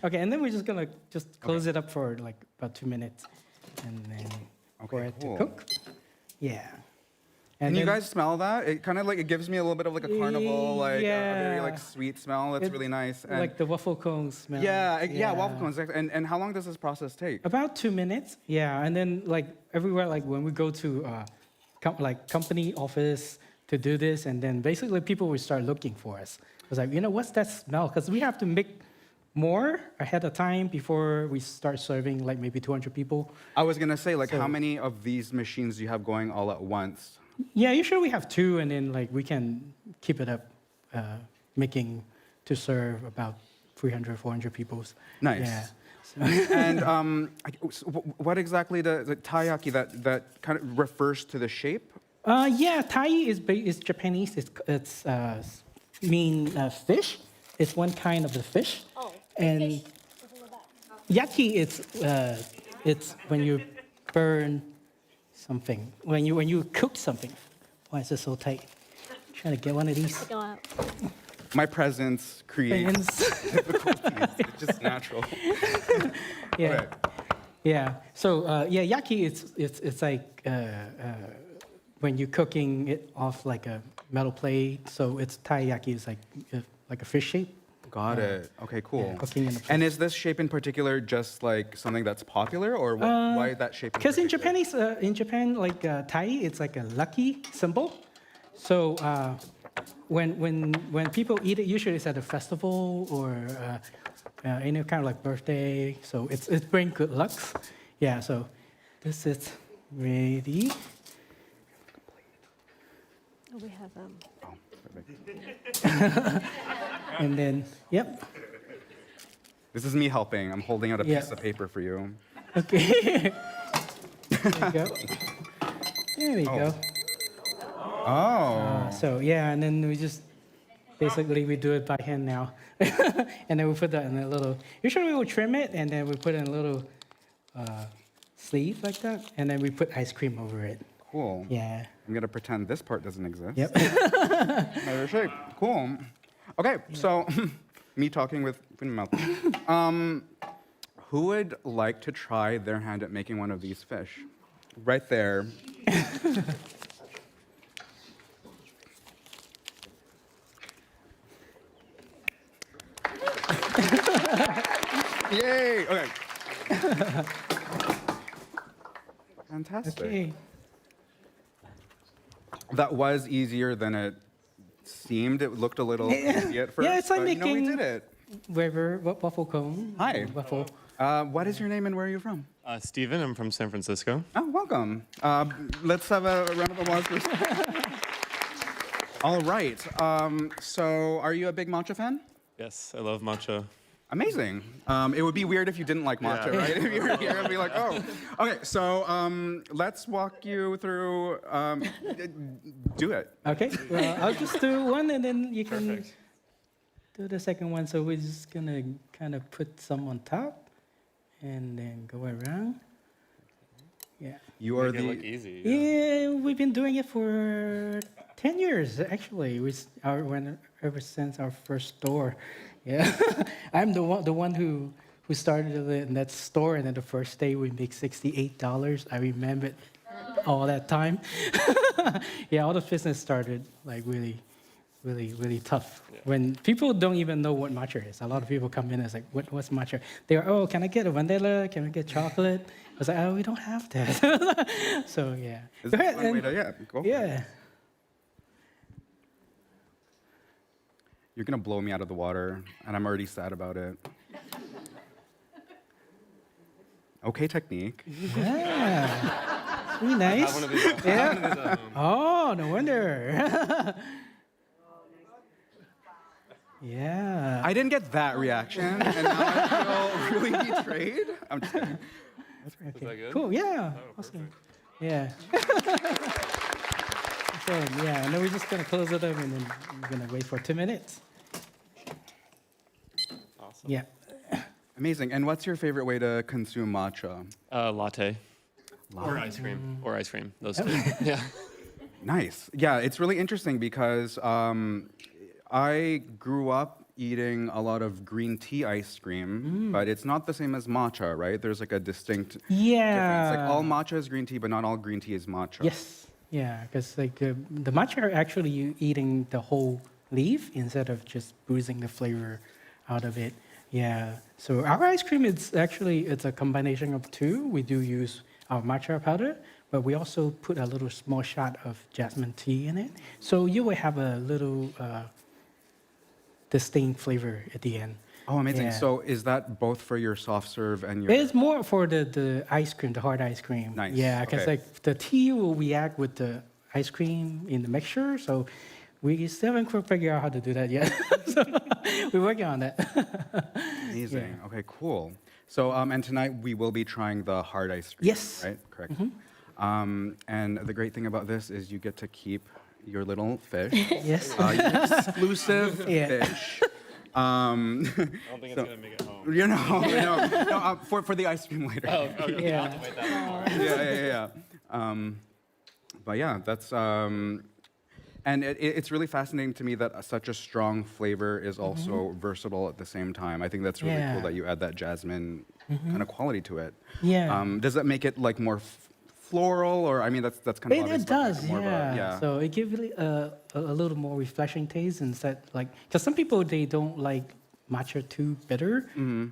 okay, and then we're just gonna just close it up for like about 2 minutes, and then for Okay, it cool. to cook. Yeah. Can And you then- guys smell that? It kind of like it gives me a little bit of like a carnival, like a very Yeah. like sweet smell. That's It's really nice. And like the waffle cone smell? yeah, waffle cones. And how long does this process take? About 2 minutes, yeah. And then like everywhere, like when we go to company office to do this, and then basically people will start looking for us. It's like, what's that smell? Because we have to make more ahead of time before we start serving like maybe 200 people. I was gonna say, like, So- how many of these machines do you have going all at once? Yeah, usually we have 2, and then like we can keep it up, making to serve about 300, 400 people. Nice. Yeah. And what exactly the taiyaki that kind of refers to the shape? Yeah, tai is Japanese. It's mean fish. It's one kind of the fish. Oh, And yaki it's when you burn something. When you cook something. Why is it so tight? Trying to get one of these Go out. My presence creates things. difficulties. It's just natural. Yeah. Okay. Yeah. So yaki it's like when you're cooking it off like a metal plate. So it's taiyaki is like a fish shape. Got it. Okay, cool. Yeah, cooking in the And is this shape in particular just like something that's popular, or why that shape? Because in Japan, like tai, it's like a lucky symbol. So when people eat it, usually it's at a festival or any kind of like birthday. So it brings good luck. Yeah. So this is ready. Oh, we have And then, yep. This is me helping. I'm holding out a Yeah. piece of paper for you. Okay. There you go. There we go. Oh. So yeah, and then we just basically we do it by hand now, and then we put that in a little. Usually we will trim it, and then we put in a little sleeve like that, and then we put ice cream over it. Cool. Yeah. I'm gonna pretend this part doesn't exist. Yep. Another shape. Cool. Okay, so me talking with food in my mouth. Who would like to try their hand at making one of these fish? Right there. Yay! Okay. Fantastic. Okay. That was easier than it seemed. It looked a little easy at first. Yeah, it's like but, making. we did it. Waffle cone. Hi. Waffle. What is your name and where are you from? Steven, I'm from San Francisco. Oh, welcome. Let's have a round of applause for All right. So, are you a big matcha fan? Yes, I love matcha. Amazing. It would be weird if you didn't like matcha, Yeah. right? If you were here, I'd be like, oh. Okay, so let's walk you through. Do it. Okay. Well, I'll just do one, and then you can Perfect. do the second one. So we're just gonna kind of put some on top, and then go around. Yeah. You are Make it the. look easy. Yeah, we've been doing it for 10 years, actually. Ever since our first store. Yeah, I'm the one who started it in that store, and then the first day we make $68. I remember it all that time. Yeah, all the business started like really tough. Yeah. When people don't even know what matcha is. A lot of people come in and it's like, what's matcha? They're, oh, can I get a vanilla? Can I get chocolate? I was like, oh, we don't have that. So yeah. Is Go that ahead one way and- to, yeah, go for it. yeah. You're gonna blow me out of the water, and I'm already sad about it. Okay, technique. Yeah. Really nice. Have one of these. Have one of these at home. Oh, no wonder. Yeah. I didn't get that reaction, and now I feel really betrayed. I'm just kidding. Is that good? Cool. Yeah. Oh, Awesome. perfect. Yeah. So, yeah, and then we're just gonna close it up, and then we're gonna wait for 2 minutes. Awesome. Yeah. Amazing. And what's your favorite way to consume matcha? Latte. Or ice cream. Or ice cream. Those two. Yeah. Nice. Yeah, it's really interesting because I grew up eating a lot of green tea ice cream, but it's not the same as matcha, right? There's like a distinct Yeah. difference. Like all matcha is green tea, but not all green tea is matcha. Yes. Yeah, because like the matcha are actually you eating the whole leaf instead of just boozing the flavor out of it. Yeah. So our ice cream is actually it's a combination of two. We do use our matcha powder, but we also put a little small shot of jasmine tea in it. So you will have a little distinct flavor at the end. Oh, amazing. Yeah. So is that both for your soft serve and your... It's more for the ice cream, the hard ice cream. Nice. Yeah, because Okay. like the tea will react with the ice cream in the mixture. So we still haven't quite figured out how to do that yet. So we're working on that. Amazing. Okay, cool. So, and tonight we will be trying the hard ice cream. Yes. Right? Correct. And the great thing about this is you get to keep your little fish. Yes. Your exclusive Yeah. fish. I don't think it's gonna make it home. You know, for the ice cream later. Oh, okay. Yeah. I'll have to wait that long. Yeah. But yeah, that's and it's really fascinating to me that such a strong flavor is also versatile at the same time. I think that's really cool Yeah. that you add that jasmine kind of quality to it. Yeah. Does that make it like more floral, or I mean that's kind of It obvious, but like does, more of a- yeah. So it gives it a little more refreshing taste instead, like, because some people, they don't like matcha too bitter,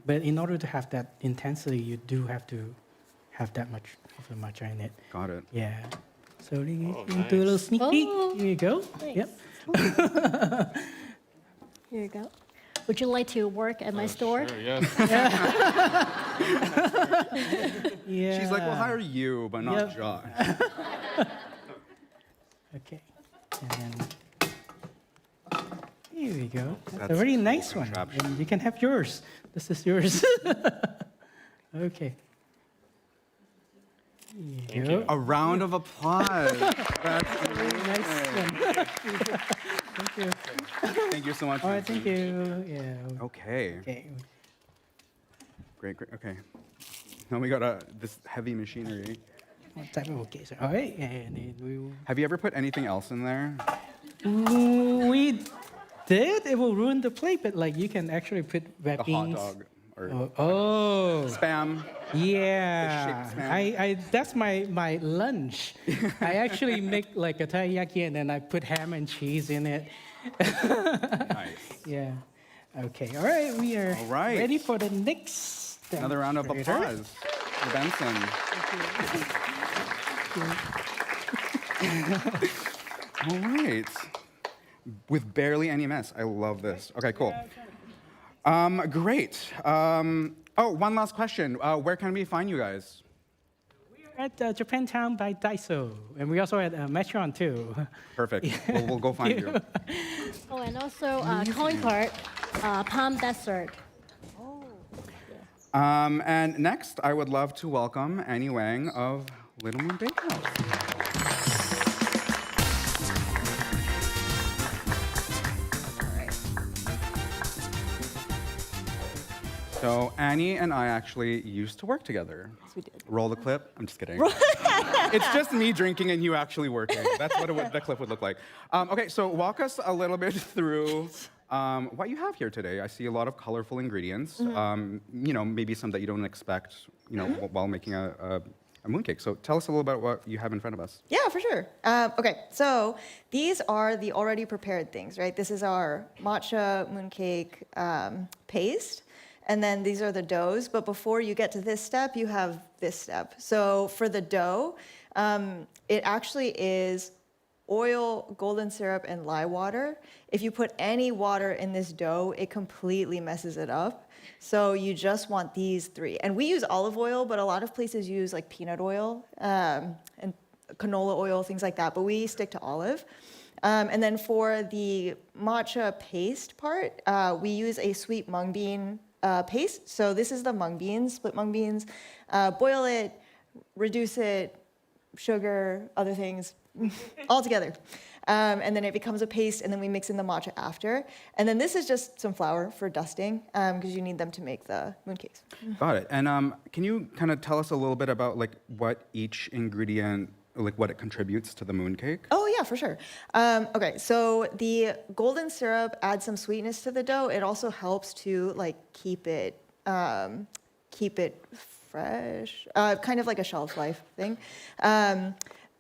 but in order to have that intensity, you do have to have that much of the matcha in it. Got it. Yeah. So you can do a little sneak peek. Here you go. Yep. Here you go. Would you like to work at my store? Sure, yes. Yeah. She's like, we'll hire you, but not Yep. Josh. Okay. And here we go. That's That's a very cool nice one. contraption. And you can have yours. This is yours. Okay. Here you go. A round of applause. That's Nice amazing. one. Thank you. Thank you so much. All right, thank Vincent. you. Yeah. Okay. Okay. Great. Okay. Now we got this heavy machinery. What type of okay? So, all right, and then we will. Have you ever put anything else in there? We did. It will ruin the plate, but like you can actually put red A hot beans. dog or Oh. spam. Yeah, The shaped I that's my lunch. I actually make like a teriyaki and then I put ham and cheese in it. Nice. Yeah. Okay. All right. We are All right. ready for the next. Another round of demonstrator. applause for Benson. All right. With barely any mess. I love this. Okay, cool. Great. Oh, one last question. Where can we find you guys? At Japantown by Daiso, and we also at Metron too. Perfect. We'll go find you. Oh, and also Coin Part, Palm Desert. And next, I would love to welcome Annie Wang of Little Moon Bakehouse. So Annie and I actually used to work together. Yes, we did. Roll the clip. I'm just kidding. It's just me drinking and you actually working. That's what the clip would look like. Okay, so walk us a little bit through what you have here today. I see a lot of colorful ingredients. You know, maybe some that you don't expect. You know, while making a mooncake. So tell us a little about what you have in front of us. Yeah, for sure. Okay, so these are the already prepared things, right? This is our matcha mooncake paste. And then these are the doughs, but before you get to this step, you have this step. So for the dough, it actually is oil, golden syrup, and lye water. If you put any water in this dough, it completely messes it up. So you just want these three. And we use olive oil, but a lot of places use like peanut oil and canola oil, things like that, but we stick to olive. And then for the matcha paste part, we use a sweet mung bean paste. So this is the mung beans, split mung beans. Boil it, reduce it, sugar, other things, all together. And then it becomes a paste, and then we mix in the matcha after. And then this is just some flour for dusting, because you need them to make the mooncakes. Got it. And can you kind of tell us a little bit about like what each ingredient, like what it contributes to the mooncake? Oh yeah, for sure. Okay, so the golden syrup adds some sweetness to the dough. It also helps to like keep it fresh, kind of like a shelf life thing.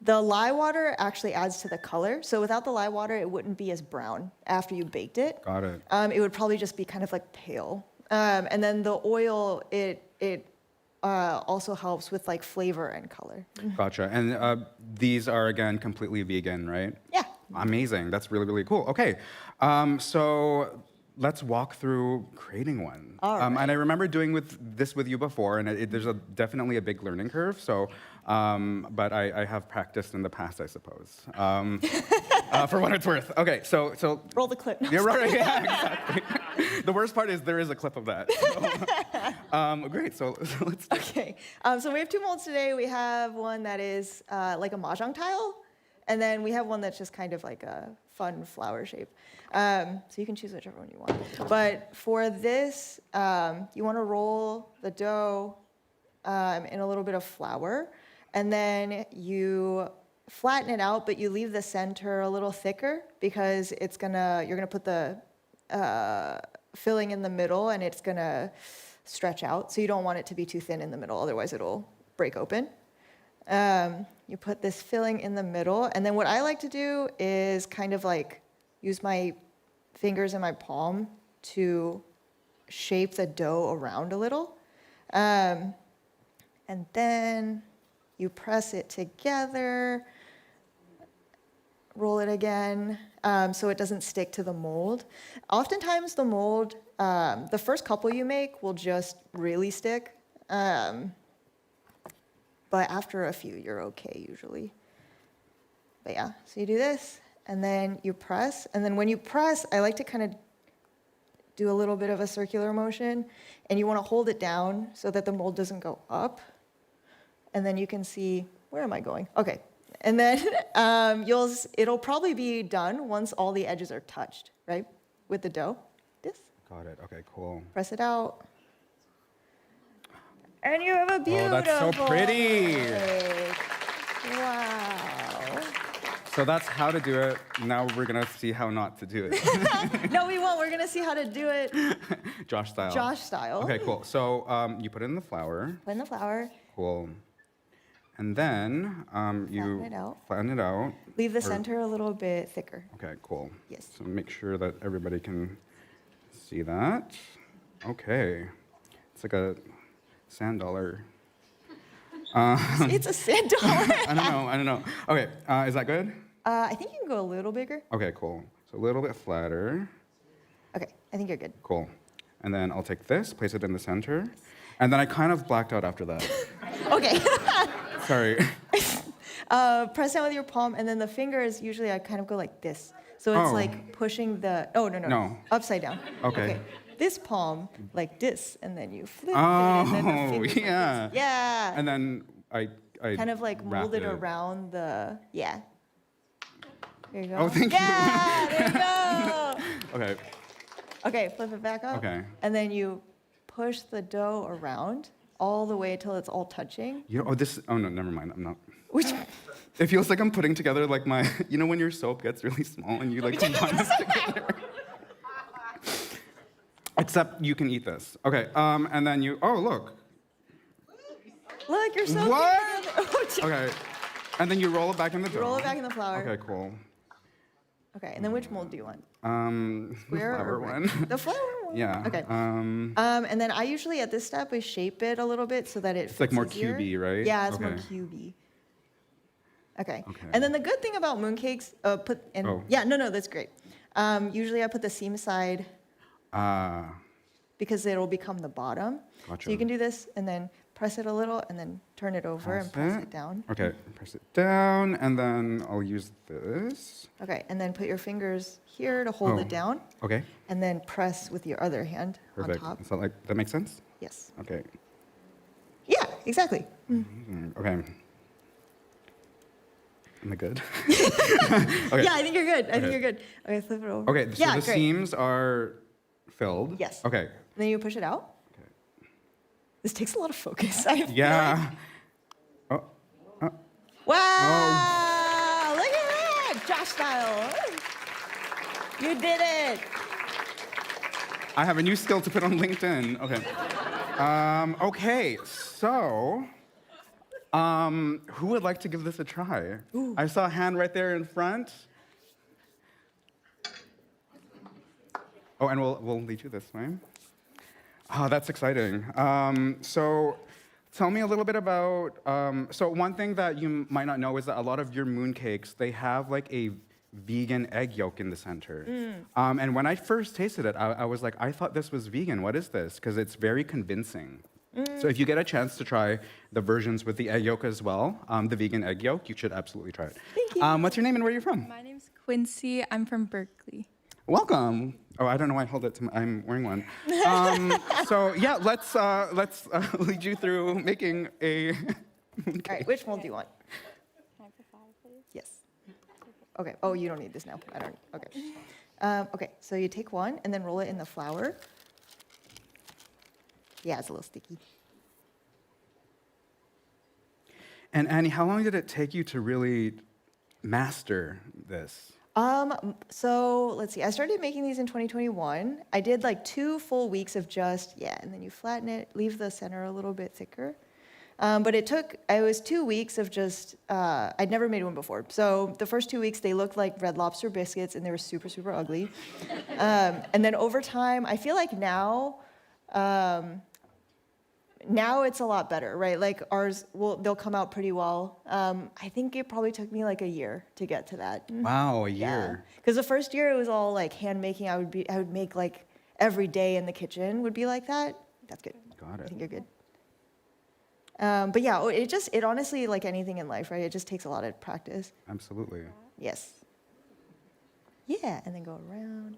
The lye water actually adds to the color. So without the lye water, it wouldn't be as brown after you baked it. Got it. It would probably just be kind of like pale. And then the oil, it also helps with like flavor and color. Gotcha. And these are, again, completely vegan, right? Yeah. Amazing. That's really, really cool. Okay. So let's walk through creating one. All right. And I remember doing this with you before, and there's definitely a big learning curve. So, but I have practiced in the past, I suppose. For what it's worth. Okay. So Roll the clip. yeah, right. Yeah, exactly. The worst part is there is a clip of that. So, great. So let's. Okay. So we have two molds today. We have one that is like a mahjong tile, and then we have one that's just kind of like a fun flower shape. So you can choose whichever one you want. But for this, you want to roll the dough in a little bit of flour, and then you flatten it out, but you leave the center a little thicker because you're gonna put the filling in the middle, and it's gonna stretch out. So you don't want it to be too thin in the middle, otherwise it'll break open. You put this filling in the middle, and then what I like to do is kind of like use my fingers and my palm to shape the dough around a little. And then you press it together, roll it again, so it doesn't stick to the mold. Oftentimes the mold, the first couple you make will just really stick. But after a few, you're okay usually. But yeah, so you do this, and then you press, and then when you press, I like to kind of do a little bit of a circular motion, and you want to hold it down so that the mold doesn't go up. And then you can see, where am I going? Okay, and then it'll probably be done once all the edges are touched, right? With the dough, this. Got it, okay, cool. Press it out. And you have a beautiful Oh, that's so pretty. cake. Wow. So that's how to do it. Now we're gonna see how not to do it. No, we won't. We're gonna see how to do it Josh style. Josh style. Okay, cool. So you put it in the flour. Put in the flour. Cool. And then you flatten it out. Leave the center a little bit thicker. Okay, cool. Yes. So make sure that everybody can see that. Okay. It's like a sand dollar. It's a sand dollar. I don't know. Okay, is that good? I think you can go a little bigger. Okay, cool. So a little bit flatter. Okay, I think you're good. Cool. And then I'll take this, place it in the center. And then I kind of blacked out after that. Okay. Sorry. Press down with your palm, and then the fingers, usually I kind of go like this. So it's like pushing the, no. Upside down. Okay. This palm like this, and then you flip it, and then the fingers yeah. like this. Yeah. And then I kind of like wrap mold it around the, yeah. There you go. Oh, thank you. Yeah, there you go. Okay. Okay, flip it back up. Okay. And then you push the dough around all the way till it's all touching. Oh no, never mind. I'm not. Which? It feels like I'm putting together like my, when your soap gets really small and you like combine this together. Except you can eat this. Okay, and then look. Look, you're so What? cute. Okay, and then you roll it back in the dough. Roll it back in the flour. Okay, cool. Okay, and then which mold do you want? Square or one. The flower one? Yeah. Okay. And then I usually, at this step, I shape it a little bit so that it's like more easier. cubey, right? Yeah, it's more cubey. Okay. And then the good thing about mooncakes, that's great. Usually I put the seam side because it'll become the bottom. Gotcha. So you can do this and then press it a little and then turn it over and press it down. Okay, press it down, and then I'll use this. Okay, and then put your fingers here to hold it down. Okay. And then press with your other hand Perfect. on top. Is that makes sense? Yes. Okay. Yeah, exactly. Okay. Am I good? Okay. Yeah, I think you're good. I think you're good. Okay, flip it over. Okay, so the seams are filled. Yes. Okay. Then you push it out. Okay. This takes a lot of focus. Yeah. Wow! Look at that! Josh style. You did it. I have a new skill to put on LinkedIn. Okay. Okay, so who would like to give this a try? Ooh. I saw a hand right there in front. Oh, and we'll lead you this way. Oh, that's exciting. So tell me a little bit about, so one thing that you might not know is that a lot of your mooncakes, they have like a vegan egg yolk in the center. And when I first tasted it, I was like, I thought this was vegan. What is this? Because it's very convincing. So if you get a chance to try the versions with the egg yolk as well, the vegan egg yolk, you should absolutely try it. Thank you. What's your name and where are you from? My name's Quincy. I'm from Berkeley. Welcome. Oh, I don't know why I held it to I'm wearing one. So yeah, let's lead you through making a mooncake. All right, which mold do you want? Can I put flour, please? Yes. Okay. Oh, you don't need this now. I don't. Okay. Okay. So you take one and then roll it in the flour. Yeah, it's a little sticky. And Annie, how long did it take you to really master this? So let's see. I started making these in 2021. I did like 2 full weeks of just, and then you flatten it, leave the center a little bit thicker. But it was 2 weeks of just, I'd never made one before. So the first 2 weeks, they looked like Red Lobster biscuits, and they were super, super ugly. And then over time, I feel like now it's a lot better, right? Like ours, they'll come out pretty well. I think it probably took me like a year to get to that. Wow, a year. Because the first year it was all like hand making. I would make like every day in the kitchen would be like that. That's good. Got it. I think you're good. But yeah, it honestly, like anything in life, right? It just takes a lot of practice. Absolutely. Yes. Yeah, and then go around.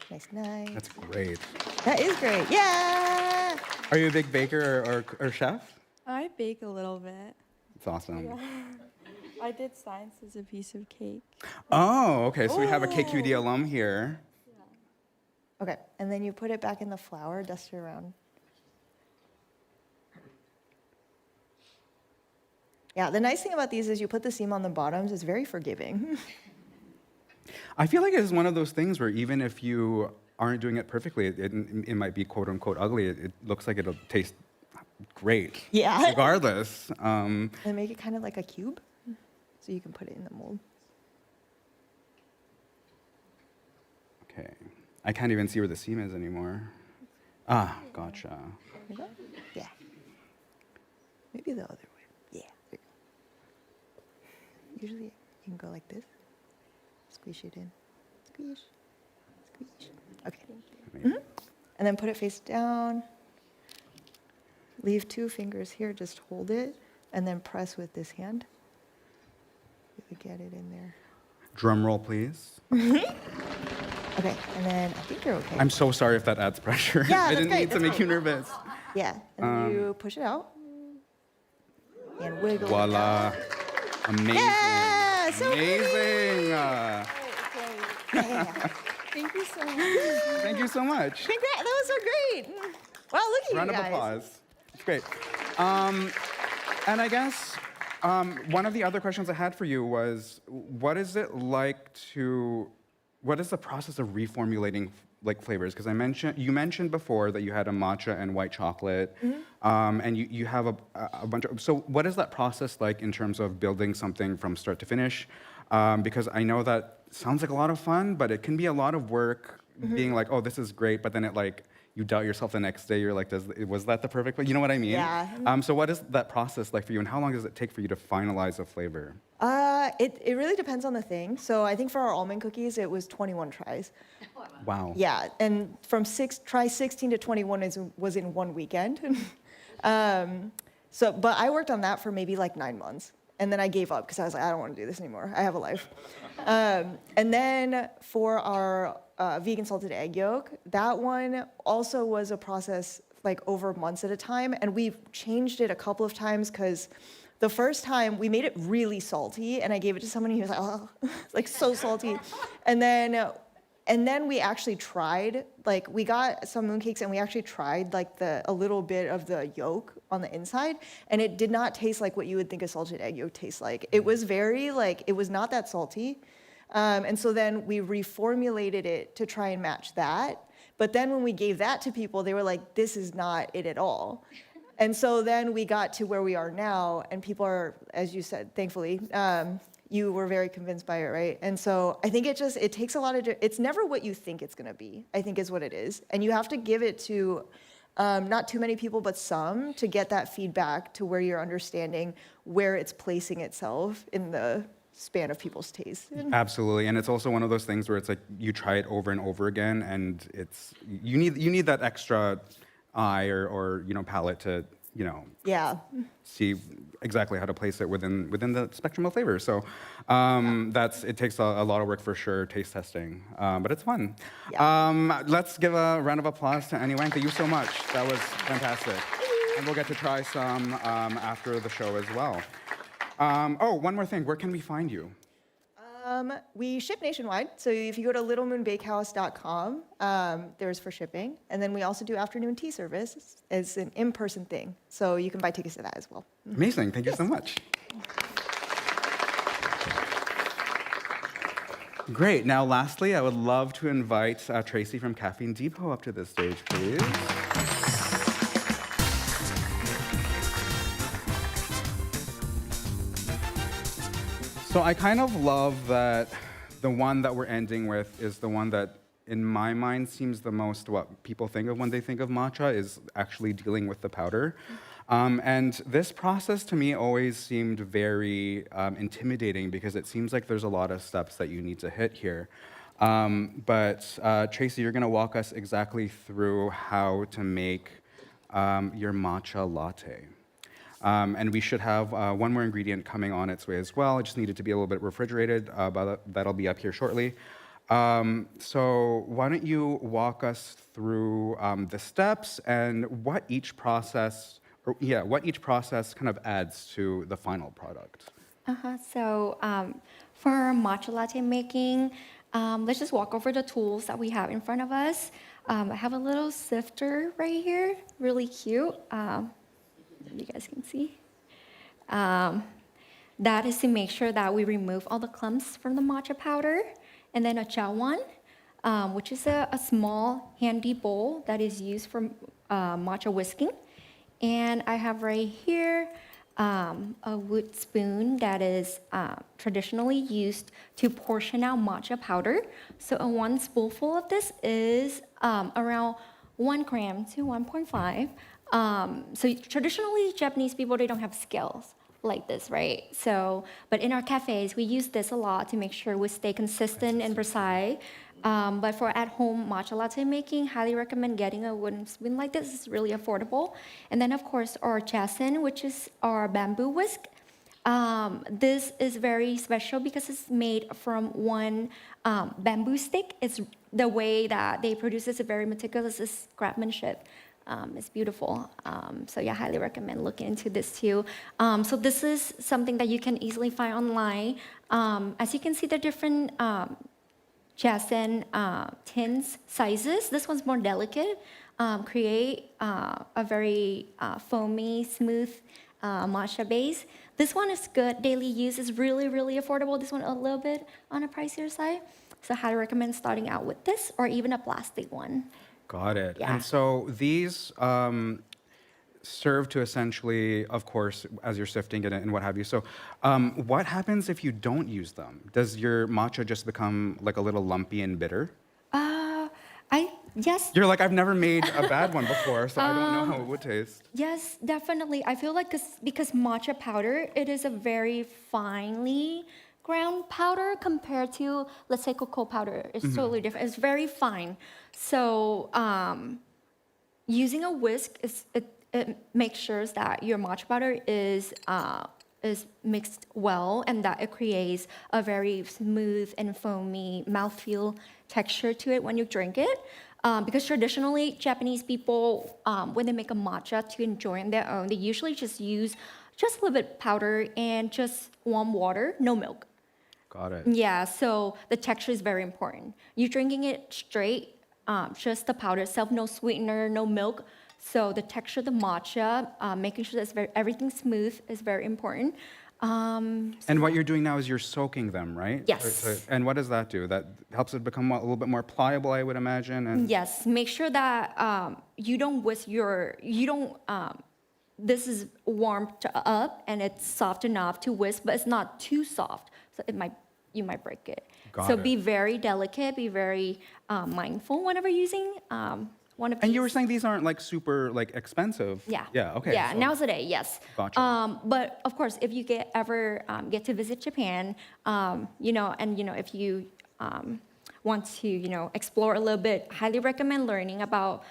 Nice. That's great. That is great. Yeah. Are you a big baker or chef? I bake a little bit. It's awesome. Yeah. I did science as a piece of cake. Oh, okay. So we have a KQED alum here. Okay, and then you put it back in the flour, dust it around. Yeah, the nice thing about these is you put the seam on the bottoms. It's very forgiving. I feel like it's one of those things where even if you aren't doing it perfectly, it might be quote unquote ugly. It looks like it'll taste great. Yeah. Regardless. And make it kind of like a cube, so you can put it in the mold. Okay. I can't even see where the seam is anymore. Ah, gotcha. There you go. Yeah. Maybe the other way. Yeah. There you go. Usually you can go like this. Squeeze it in. Squeeze. Squeeze. Okay. Mm-hmm. And then put it face down. Leave 2 fingers here. Just hold it. And then press with this hand. Really get it in there. Drum roll, please. Okay, and then I think you're okay. I'm so sorry if that adds pressure. Yeah, I that's didn't great, mean to that's make you great. nervous. Yeah, and then you push it out. And wiggle it Voila. out. Amazing. Yeah, so Amazing. Yeah. Thank you so much. Thank you so much. Congrats, that was so great. Wow, look at Round you of guys. applause. It's great. And I guess one of the other questions I had for you was, what is the process of reformulating like flavors? Because you mentioned before that you had a matcha and white chocolate, and you have a bunch of. So what is that process like in terms of building something from start to finish? Because I know that sounds like a lot of fun, but it can be a lot of work. Being like, oh, this is great, but then it like you doubt yourself the next day. You're like, was that the perfect way? You know what I mean? Yeah. So what is that process like for you, and how long does it take for you to finalize a flavor? It really depends on the thing. So I think for our almond cookies, it was 21 tries. Wow. Yeah, and from try 16 to 21 was in 1 weekend. But I worked on that for maybe like 9 months. And then I gave up because I was like, I don't want to do this anymore. I have a life. And then for our vegan salted egg yolk, that one also was a process like over months at a time. And we've changed it a couple of times because the first time we made it really salty and I gave it to someone and he was like, oh, like so salty. And then we actually tried, like we got some mooncakes and we actually tried like a little bit of the yolk on the inside, and it did not taste like what you would think a salted egg yolk tastes like. It was very like, it was not that salty. And so then we reformulated it to try and match that. But then when we gave that to people, they were like, this is not it at all. And so then we got to where we are now, and people are, as you said, thankfully, you were very convinced by it, right? And so I think it takes a lot of, it's never what you think it's gonna be, I think is what it is. And you have to give it to not too many people, but some, to get that feedback to where you're understanding where it's placing itself in the span of people's taste. Absolutely, and it's also one of those things where it's like you try it over and over again, and you need that extra eye or palate to Yeah. see exactly how to place it within the spectrum of flavors. So it takes a lot of work for sure, taste testing, but it's fun. Yeah. Let's give a round of applause to Annie Wang. Thank you so much. That was fantastic. And we'll get to try some after the show as well. One more thing. Where can we find you? We ship nationwide, so if you go to littlemoonbakehouse.com, there's for shipping. And then we also do afternoon tea service. It's an in-person thing, so you can buy tickets to that as well. Amazing. Thank you so much. Great. Now, lastly, I would love to invite Tracy from Caffeine Depot up to the stage, please. So I kind of love that the one that we're ending with is the one that, in my mind, seems the most what people think of when they think of matcha is actually dealing with the powder. And this process to me always seemed very intimidating because it seems like there's a lot of steps that you need to hit here. But Tracy, you're going to walk us exactly through how to make your matcha latte. And we should have one more ingredient coming on its way as well. It just needed to be a little bit refrigerated, but that'll be up here shortly. So why don't you walk us through the steps and what each process kind of adds to the final product. So for matcha latte making, let's just walk over the tools that we have in front of us. I have a little sifter right here, really cute. You guys can see. That is to make sure that we remove all the clumps from the matcha powder. And then a chawan, which is a small handy bowl that is used for matcha whisking. And I have right here a wood spoon that is traditionally used to portion out matcha powder. So a 1 spoonful of this is around 1 gram to 1.5. So traditionally, Japanese people, they don't have scales like this, right? So, but in our cafes, we use this a lot to make sure we stay consistent and precise. But for at-home matcha latte making, highly recommend getting a wooden spoon like this. It's really affordable. And then, of course, our jasin, which is our bamboo whisk. This is very special because it's made from one bamboo stick. It's the way that they produce this is very meticulous. It's craftsmanship. It's beautiful. So yeah, highly recommend looking into this too. So this is something that you can easily find online. As you can see, the different jasin tins sizes. This one's more delicate. Create a very foamy, smooth matcha base. This one is good. Daily use is really, really affordable. This one a little bit on a pricier side. So highly recommend starting out with this or even a plastic one. Got it. Yeah. And so these serve to essentially, of course, as you're sifting it and what have you. So what happens if you don't use them? Does your matcha just become like a little lumpy and bitter? Yes. You're like, I've never made a bad one before, so I don't know how it would taste. Yes, definitely. I feel like because matcha powder, it is a very finely ground powder compared to, let's say, cocoa powder. It's totally different. It's very fine. So using a whisk, it makes sure that your matcha powder is mixed well and that it creates a very smooth and foamy mouthfeel texture to it when you drink it. Because traditionally, Japanese people, when they make a matcha to enjoy on their own, they usually just use just a little bit powder and just warm water, no milk. Got it. Yeah, so the texture is very important. You're drinking it straight, just the powder itself, no sweetener, no milk. So the texture of the matcha, making sure that everything's smooth is very important. And what you're doing now is you're soaking them, right? Yes. And what does that do? That helps it become a little bit more pliable, I would imagine. And Yes, make sure that you don't whisk this is warmed up and it's soft enough to whisk, but it's not too soft, so you might break it. So be very delicate, be very mindful whenever using one of these. And you were saying these aren't like super like expensive. Yeah. Yeah. Okay. Yeah. So- Nowadays, yes. Gotcha. But of course, if you ever get to visit Japan, if you want to explore a little bit, highly recommend learning about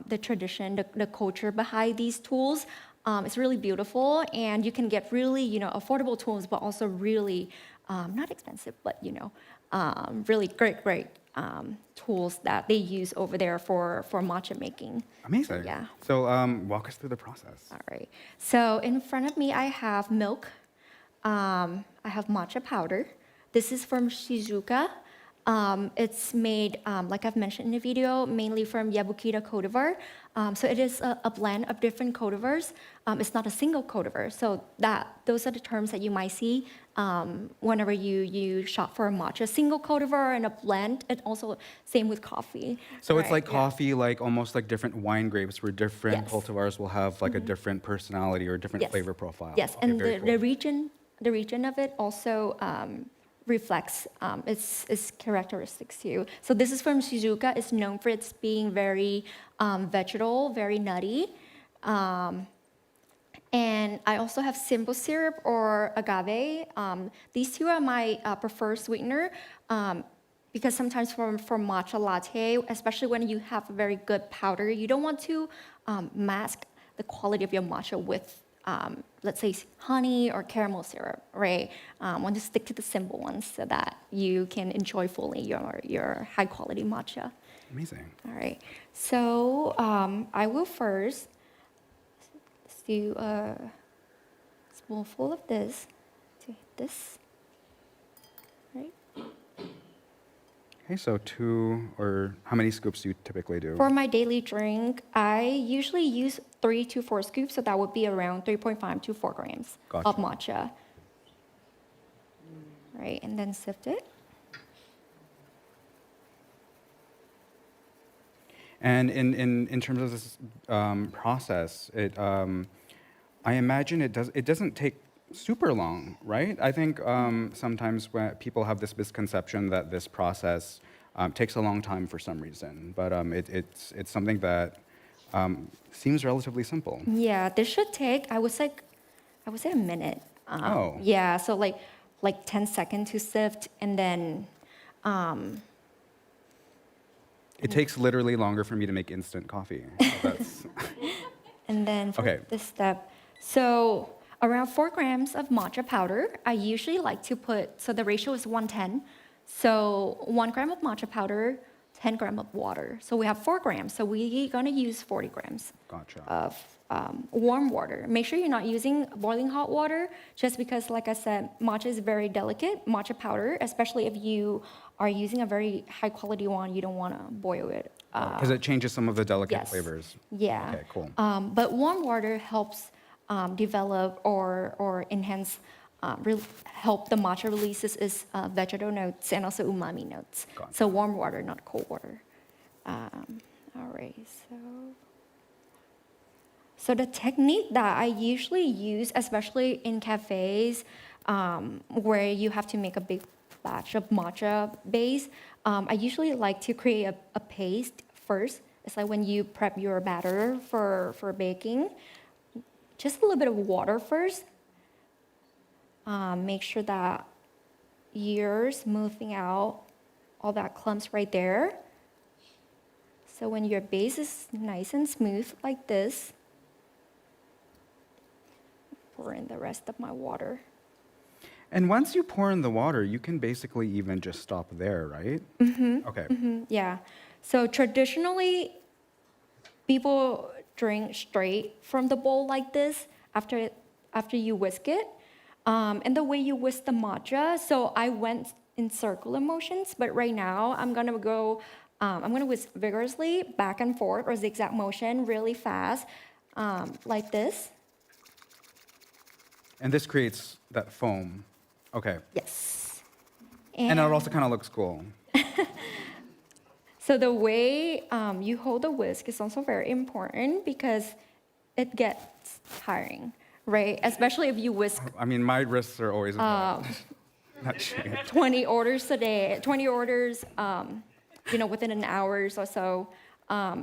the tradition, the culture behind these tools. It's really beautiful, and you can get really affordable tools, but also really not expensive, but really great tools that they use over there for matcha making. Amazing. Yeah. So walk us through the process. All right. So in front of me, I have milk. I have matcha powder. This is from Shizuoka. It's made, like I've mentioned in the video, mainly from Yabukita cultivar. So it is a blend of different cultivars. It's not a single cultivar. So those are the terms that you might see whenever you shop for a matcha. Single cultivar and a blend, and also same with coffee. So it's Right, like yeah. coffee, like almost like different wine grapes where different Yes. cultivars will have like a different personality or a different Yes. flavor profile. Yes, Okay, and very the cool. region the region of it also reflects its characteristics too. So this is from Shizuoka. It's known for its being very vegetal, very nutty. And I also have simple syrup or agave. These two are my preferred sweetener because sometimes for matcha latte, especially when you have a very good powder, you don't want to mask the quality of your matcha with, let's say, honey or caramel syrup, right? Want to stick to the simple ones so that you can enjoy fully your high quality matcha. Amazing. All right, so I will first do a spoonful of this to hit this, right? Okay, so 2 or how many scoops do you typically do? For my daily drink, I usually use 3 to 4 scoops, so that would be around 3.5 to 4 grams of matcha. Right, and then sift it. And in terms of this process, I imagine it doesn't take super long, right? I think sometimes when people have this misconception that this process takes a long time for some reason, but it's something that seems relatively simple. Yeah, this should take I would say a minute. Yeah, so like 10 seconds to sift, and then. It takes literally longer for me to make instant coffee. So that's And then for this step, so around 4 grams of matcha powder, I usually like to put, so the ratio is 1:10. So 1 gram of matcha powder, 10 grams of water. So we have 4 grams. So we're gonna use 40 grams of warm water. Make sure you're not using boiling hot water, just because, like I said, matcha is very delicate, matcha powder, especially if you are using a very high quality one, you don't wanna boil it. because it changes some of the delicate flavors. Yeah. Okay, cool. But warm water helps develop or enhance, help the matcha releases its vegetal notes and also umami notes. So warm water, not cold water. All right, so the technique that I usually use, especially in cafes, where you have to make a big batch of matcha base, I usually like to create a paste first. It's like when you prep your batter for baking, just a little bit of water first. Make sure that you're smoothing out all that clumps right there. So when your base is nice and smooth like this, pour in the rest of my water. And once you pour in the water, you can basically even just stop there, right? Okay. Yeah. So traditionally, people drink straight from the bowl like this after you whisk it. And the way you whisk the matcha, so I went in circular motions, but right now I'm gonna whisk vigorously back and forth or zigzag motion really fast, like this. And this creates that foam. Okay. Yes. And it also kind of looks cool. So the way you hold the whisk is also very important because it gets tiring, right? Especially if you whisk. I mean, my wrists are always involved. 20 orders a day, 20 orders, within an hour or so.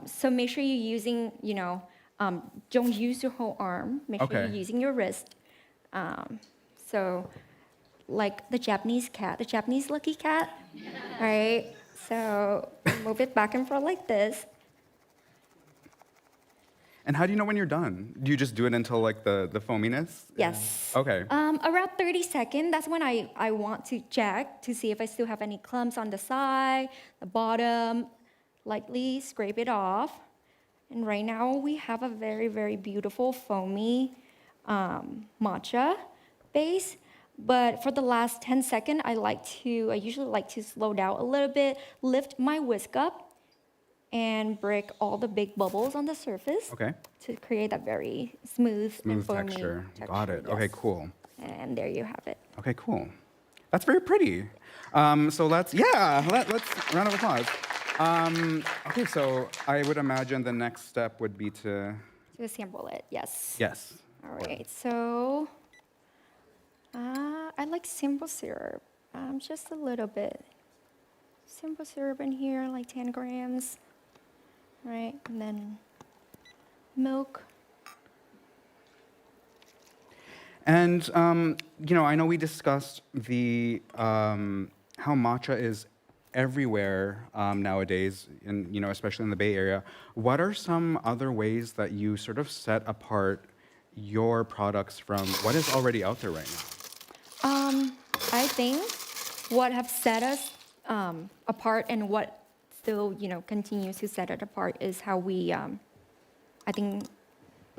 So make sure you're using, don't use your whole arm. Make sure you're using your wrist. So like the Japanese cat, the Japanese lucky cat, right? So move it back and forth like this. And how do you know when you're done? Do you just do it until like the foaminess? Yes. Okay. Around 30 seconds, that's when I want to check to see if I still have any clumps on the side, the bottom, lightly scrape it off. And right now we have a very, very beautiful foamy matcha base. But for the last 10 seconds, I usually like to slow down a little bit, lift my whisk up, and break all the big bubbles on the surface to create that very smooth and foamy texture. Got it. Okay, cool. And there you have it. Okay, cool. That's very pretty. So let's round of applause. Okay, so I would imagine the next step would be to sample it, yes. Yes. All right, so I like simple syrup, just a little bit. Simple syrup in here, like 10 grams, right? And then milk. And I know we discussed the how matcha is everywhere nowadays, and especially in the Bay Area. What are some other ways that you sort of set apart your products from what is already out there right now? I think what have set us apart and what still, continues to set it apart is how we, I think,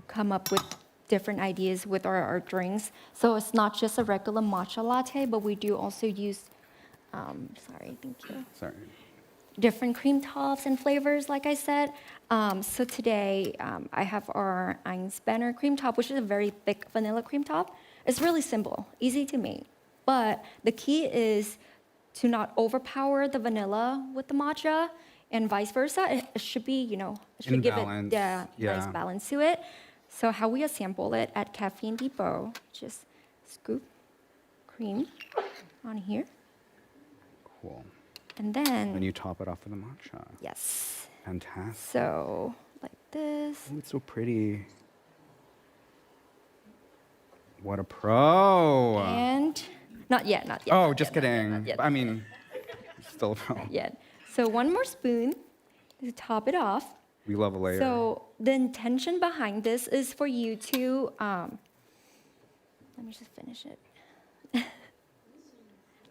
come up with different ideas with our drinks. So it's not just a regular matcha latte, but we do also use, sorry, thank you. Sorry. Different cream tops and flavors, like I said. So today, I have our Eins cream top, which is a very thick vanilla cream top. It's really simple, easy to make. But the key is to not overpower the vanilla with the matcha, and vice versa. It should be, it should give it nice balance to it. So how we assemble it at Caffeine Depot, just scoop cream on here. Cool. And then... Then you top it off with the matcha. Yes. Fantastic. So, like this. Oh, it's so pretty. What a pro. And... Not yet. Oh, just kidding. I mean, still a pro. Not yet. So one more spoon to top it off. We love a layer. So the intention behind this is for you to, let me just finish it.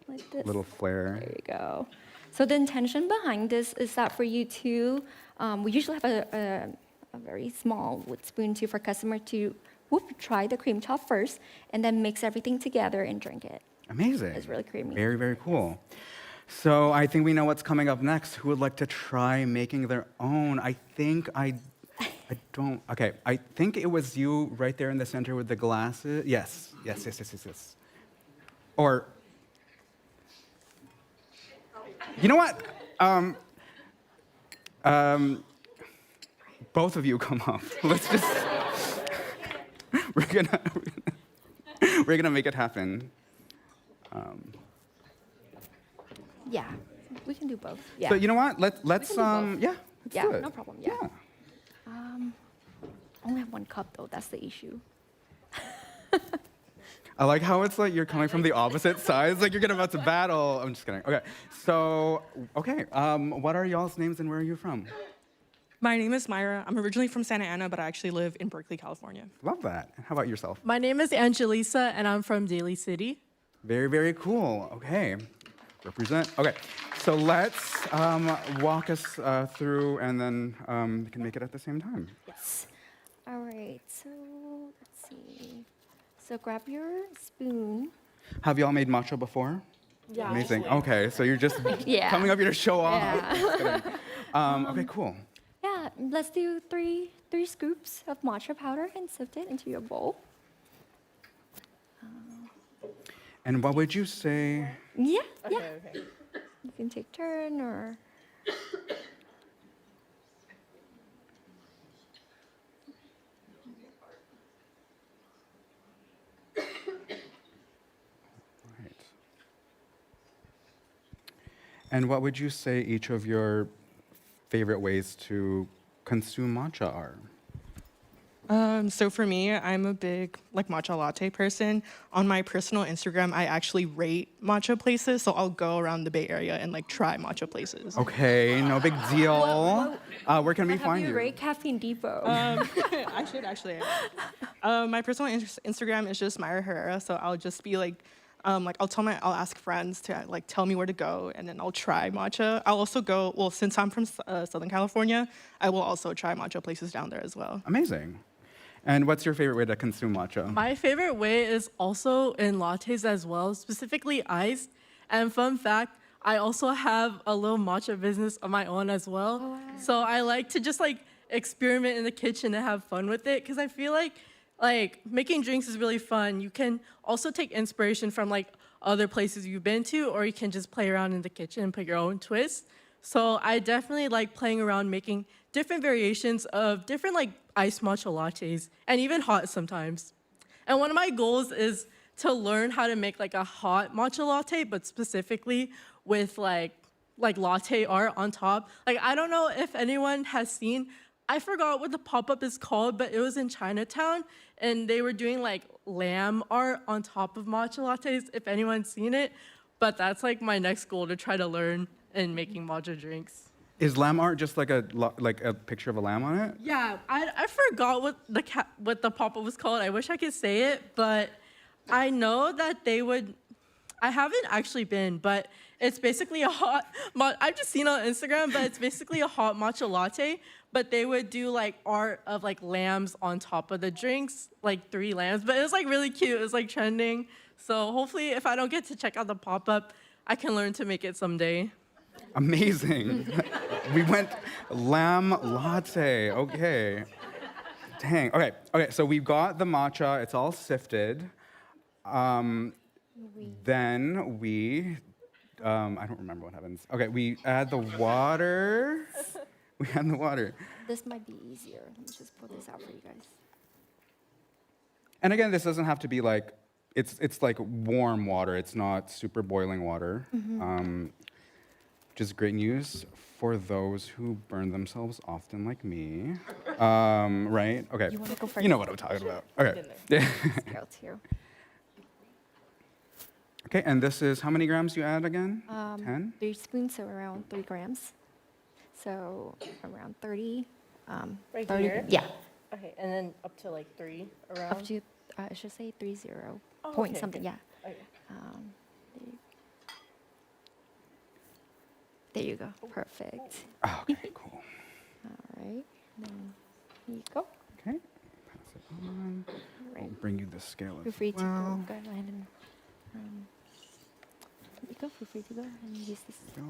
Like this. Little flare. There you go. So the intention behind this is that for you to, we usually have a very small wood spoon too for customer to try the cream top first and then mix everything together and drink it. Amazing. It's really creamy. Very, very cool. So I think we know what's coming up next. Who would like to try making their own? I think I think it was you right there in the center with the glasses. Yes. Or, you know what? Both of you come up. Let's just, we're gonna make it happen. Yeah, we can do both. Yeah. So you know what? Let's do it. No problem. Yeah. Only have one cup though. That's the issue. I like how it's like you're coming from the opposite sides, like you're about to battle. I'm just kidding. Okay. So, what are y'all's names and where are you from? My name is Myra. I'm originally from Santa Ana, but I actually live in Berkeley, California. Love that. How about yourself? My name is Angelisa, and I'm from Daly City. Very, very cool. Okay. Represent. Okay. So let's walk us through, and then we can make it at the same time. Yes. All right. So let's see. So grab your spoon. Have y'all made matcha before? Yeah. Amazing. Actually. Okay. So you're just Yeah. coming up here to show off. Yeah. Okay. Cool. Yeah. Let's do three scoops of matcha powder and sift it into your bowl. And what would you say? Yeah. Okay. You can take turn or. Right. And what would you say each of your favorite ways to consume matcha are? So for me, I'm a big matcha latte person. On my personal Instagram, I actually rate matcha places, so I'll go around the Bay Area and try matcha places. Okay, no big deal. Where can we find Have you? rate Caffeine Depot? I should actually. My personal Instagram is just Myra Herrera, so I'll just be I'll ask friends to tell me where to go, and then I'll try matcha. I'll also go. Well, since I'm from Southern California, I will also try matcha places down there as well. Amazing. And what's your favorite way to consume matcha? My favorite way is also in lattes as well, specifically iced. And fun fact, I also have a little matcha business of my own as well. Oh, wow. So I like to just experiment in the kitchen and have fun with it, because I feel like making drinks is really fun. You can also take inspiration from other places you've been to, or you can just play around in the kitchen and put your own twist. So I definitely like playing around, making different variations of different iced matcha lattes, and even hot sometimes. And one of my goals is to learn how to make like a hot matcha latte, but specifically with like latte art on top. Like, I don't know if anyone has seen, I forgot what the pop-up is called, but it was in Chinatown, and they were doing like lamb art on top of matcha lattes, if anyone's seen it. But that's like my next goal, to try to learn in making matcha drinks. Is lamb art just like a picture of a lamb on it? Yeah, I forgot what the pop-up was called. I wish I could say it, but I know that they would. I haven't actually been, but it's basically a hot. I've just seen it on Instagram, but it's basically a hot matcha latte. But they would do like art of like lambs on top of the drinks, like 3 lambs. But it was like really cute. It was like trending. So hopefully, if I don't get to check out the pop-up, I can learn to make it someday. Amazing. We went lamb latte. Okay. Dang. Okay. So we've got the matcha. It's all sifted. Then we, I don't remember what happens. Okay, we add the water. We add the water. This might be easier. Let me just pull this out for you guys. And again, this doesn't have to be like, it's like warm water. It's not super boiling water. Which is great news for those who burn themselves often like me. Right? Okay. You wanna go first? You know what I'm talking about. Okay. Yeah. Scale too. Okay, and this is how many grams you add again? 10? 3 spoons, so around 3 grams. So around 30. Right 30, here? Yeah. Okay, and then up to like 3 around. Up to, I should say 30 Oh, point okay, something, okay. yeah. Okay. There you go. Perfect. Okay, cool. All right. Then here you go. Okay, pass it on. I'll Right. bring you the scale Feel as free to well. go ahead and there you go. Feel free to go and use this. Go.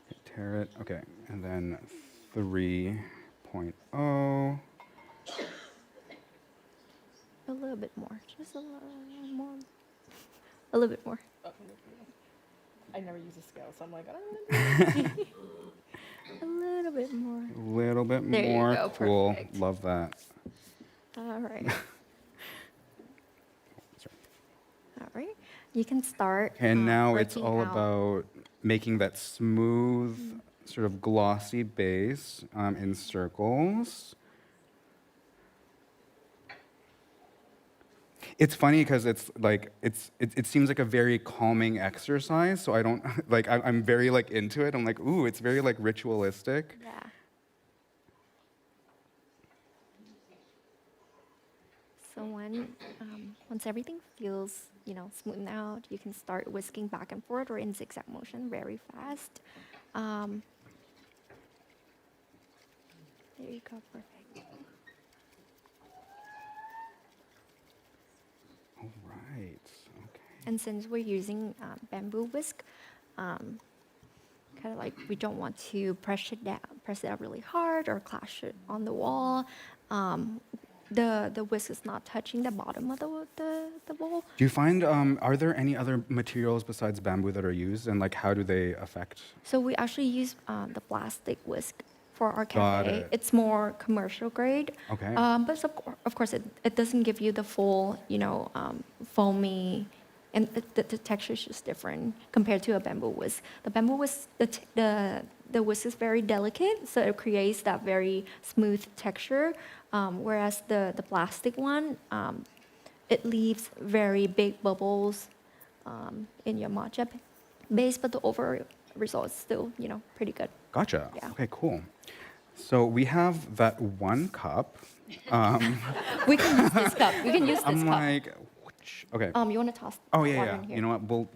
Okay, tear it. Okay, and then 3.0. A little bit more. Just a little more. A little bit more. I never use a scale, so I'm like, I don't know. A little bit more. A little bit There you more. go, Cool. perfect. Love that. All right. All right. You can start. And now it's working all out. about making that smooth, sort of glossy base in circles. It's funny because it's like it seems like a very calming exercise. So I don't like I'm very like into it. I'm like, ooh, it's very like ritualistic. Yeah. So once everything feels, smoothed out, you can start whisking back and forth or in zigzag motion very fast. There you go, perfect. All right. Okay. And since we're using bamboo whisk, kind of like we don't want to press it out really hard or clash it on the wall. The whisk is not touching the bottom of the bowl. Do you find are there any other materials besides bamboo that are used, and like how do they affect? So we actually use the plastic whisk for our Got cafe. it. It's more commercial grade. Okay. But of course, it doesn't give you the full, foamy, and the texture is just different compared to a bamboo whisk. The bamboo whisk, the whisk is very delicate, so it creates that very smooth texture. Whereas the plastic one, it leaves very big bubbles in your matcha base, but the overall result is still, pretty good. Gotcha. Yeah. Okay, cool. So we have that 1 cup. We can use this cup. We can use this I'm cup. like, okay. You want to toss Oh water yeah, in yeah. here? You know what?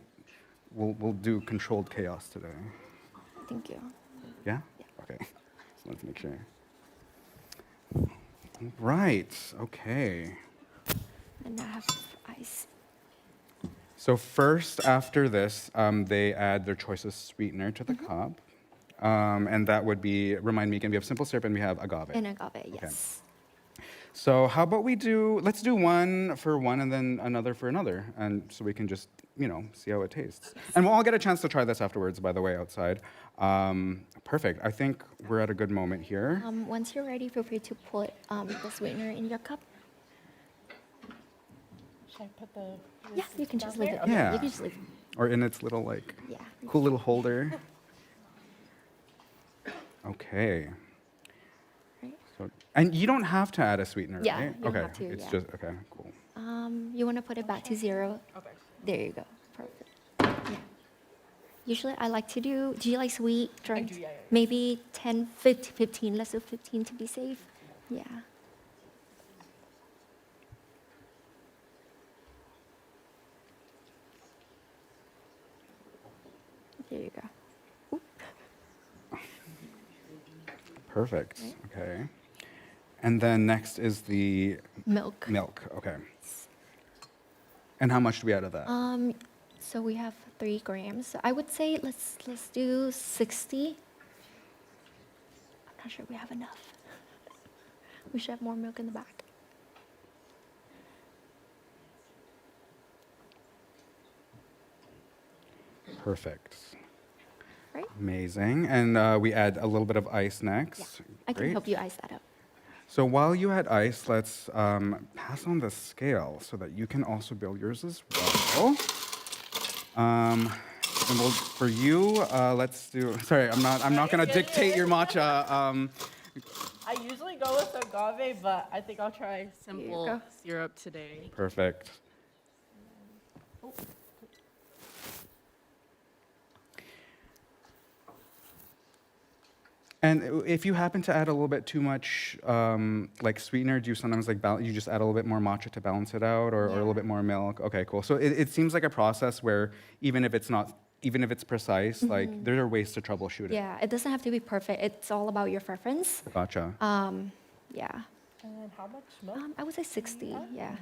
We'll do controlled chaos today. Thank you. Yeah? Okay. So let's make sure. Right. Okay. And I have ice. So first, after this, they add their choice of sweetener to the cup. And that would be, remind me again, we have simple syrup and we have agave. And agave, yes. So how about let's do one for one and then another for another. And so we can just, see how it tastes. And we'll all get a chance to try this afterwards, by the way, outside. Perfect. I think we're at a good moment here. Once you're ready, feel free to put the sweetener in your cup. Should I put the? Yeah, you can just leave it. Yeah. You can just leave it. Or in its little like Yeah. cool little holder. Okay. Right. So, and you don't have to add a sweetener, Yeah, right? you don't okay. have to, It's yeah. just okay, cool. You want to put it back to 0? Okay. There you go. Perfect. Yeah. Usually I like to do you like sweet drinks? do, yeah. Maybe 10, 15, let's do 15 to be safe. Yeah. There you go. Perfect. Okay. And then next is the Milk. milk. Okay. And how much do we add of that? So we have 3 grams. So I would say let's do 60. I'm not sure we have enough. We should have more milk in the back. Perfect. Right? Amazing. And we add a little bit of ice next. Yeah. I can Great. help you ice that up. So while you add ice, let's pass on the scale so that you can also build yours as well. And we'll, for you, let's do. Sorry, I'm not gonna dictate your matcha. I usually go with agave, but I think I'll try simple go. syrup today. Perfect. And if you happen to add a little bit too much like sweetener, do you sometimes like you just add a little bit more matcha to balance it out, or a little bit more milk? Okay, cool. So it seems like a process where even if it's precise, like there are ways to troubleshoot it. Yeah, it doesn't have to be perfect. It's all about your preference. Gotcha. Yeah. And then how much milk? I would say 60. Yeah.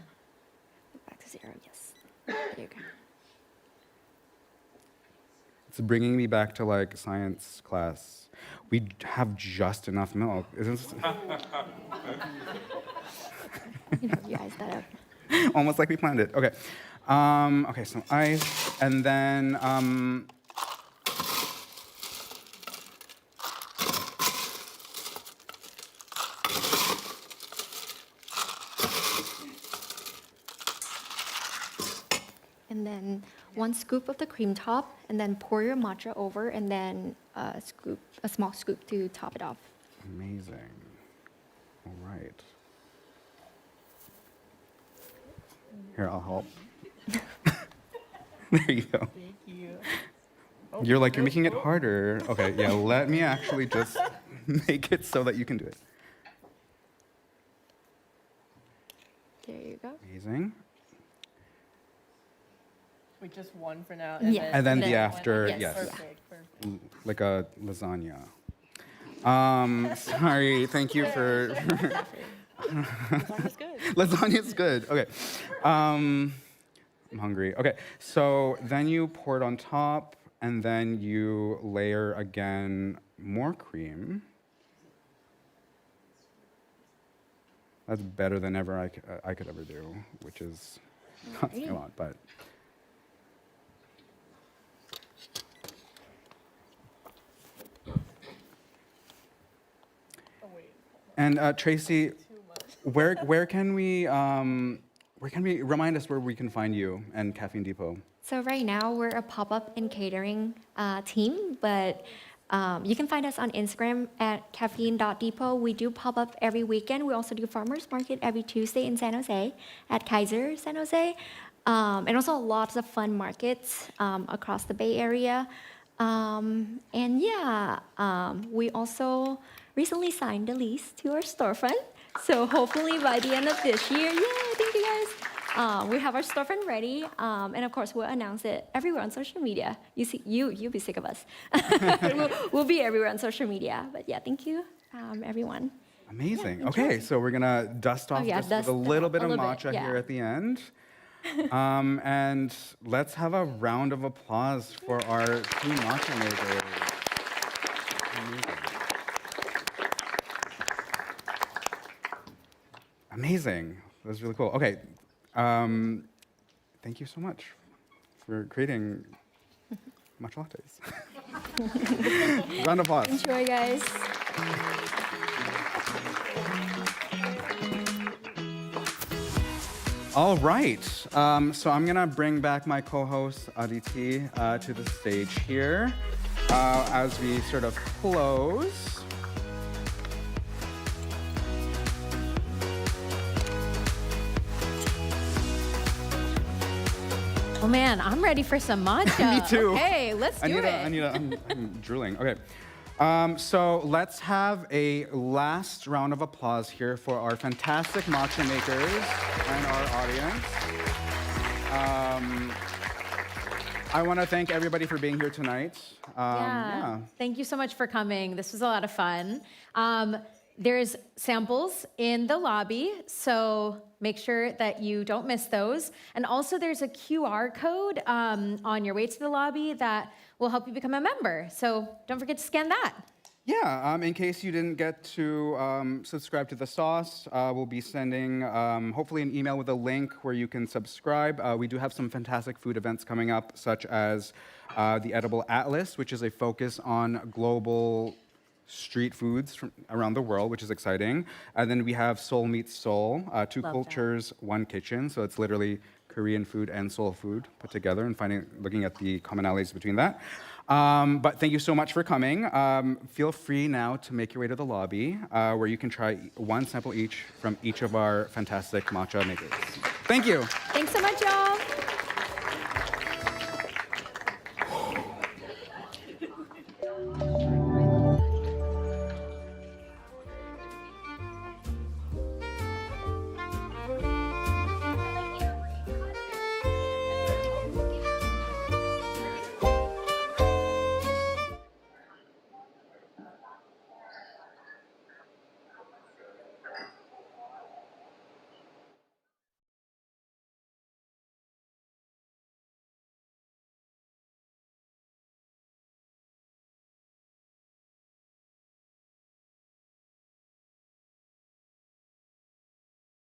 Back to 0. Yes. There you go. It's bringing me back to like science class. We have just enough milk. Isn't You ice that up. almost like we planned it. Okay. Okay, so ice, and then And then 1 scoop of the cream top, and then pour your matcha over, and then a small scoop to top it off. amazing. All right. Here, I'll help. There you go. Thank you. You're like, you're making it harder. Okay, yeah, let me actually just make it so that you can do it. There you go. Amazing. Wait, just one for now. Yeah. And then the Then- after, Yes. yes, Perfect, perfect. like a lasagna. Sorry, thank you for. Lasagna's good. Lasagna's good. Okay. I'm hungry. Okay. So then you pour it on top, and then you layer again more cream. That's better than ever I could ever do, which is not saying a lot, but. And Tracy, where can we remind us where we can find you and Caffeine Depot? So right now we're a pop-up and catering team, but you can find us on Instagram at caffeine.depot. We do pop-up every weekend. We also do farmers market every Tuesday in San Jose at Kaiser, San Jose. And also lots of fun markets across the Bay Area. And yeah, we also recently signed a lease to our storefront. So hopefully by the end of this year, yay, thank you guys. We have our storefront ready. And of course, we'll announce it everywhere on social media. You see, you'll be sick of us. we'll be everywhere on social media. But yeah, thank you, everyone. Amazing. Okay, so we're gonna dust off just with a little bit of matcha here at the end. And let's have a round of applause for our two matcha makers. Amazing. That was really cool. Okay. Thank you so much for creating matcha lattes. Round of applause. Enjoy, guys. All right. So I'm gonna bring back my co-host Aditi to the stage here as we sort of close. Oh man, I'm ready for some matcha. Me too. Okay, let's do it. I'm drooling. Okay. So let's have a last round of applause here for our fantastic matcha makers and our audience. I want to thank everybody for being here tonight. Yeah. Thank you so much for coming. This was a lot of fun. There's samples in the lobby, so make sure that you don't miss those. And also there's a QR code on your way to the lobby that will help you become a member. So don't forget to scan that. Yeah, in case you didn't get to subscribe to the sauce, we'll be sending hopefully an email with a link where you can subscribe. We do have some fantastic food events coming up, such as the Edible Atlas, which is a focus on global street foods from around the world, which is exciting. And then we have Seoul Meets Seoul, two cultures, one kitchen. So it's literally Korean food and Seoul food put together and looking at the commonalities between that. But thank you so much for coming. Feel free now to make your way to the lobby where you can try one sample each from each of our fantastic matcha makers. Thank you. Thanks so much, y'all.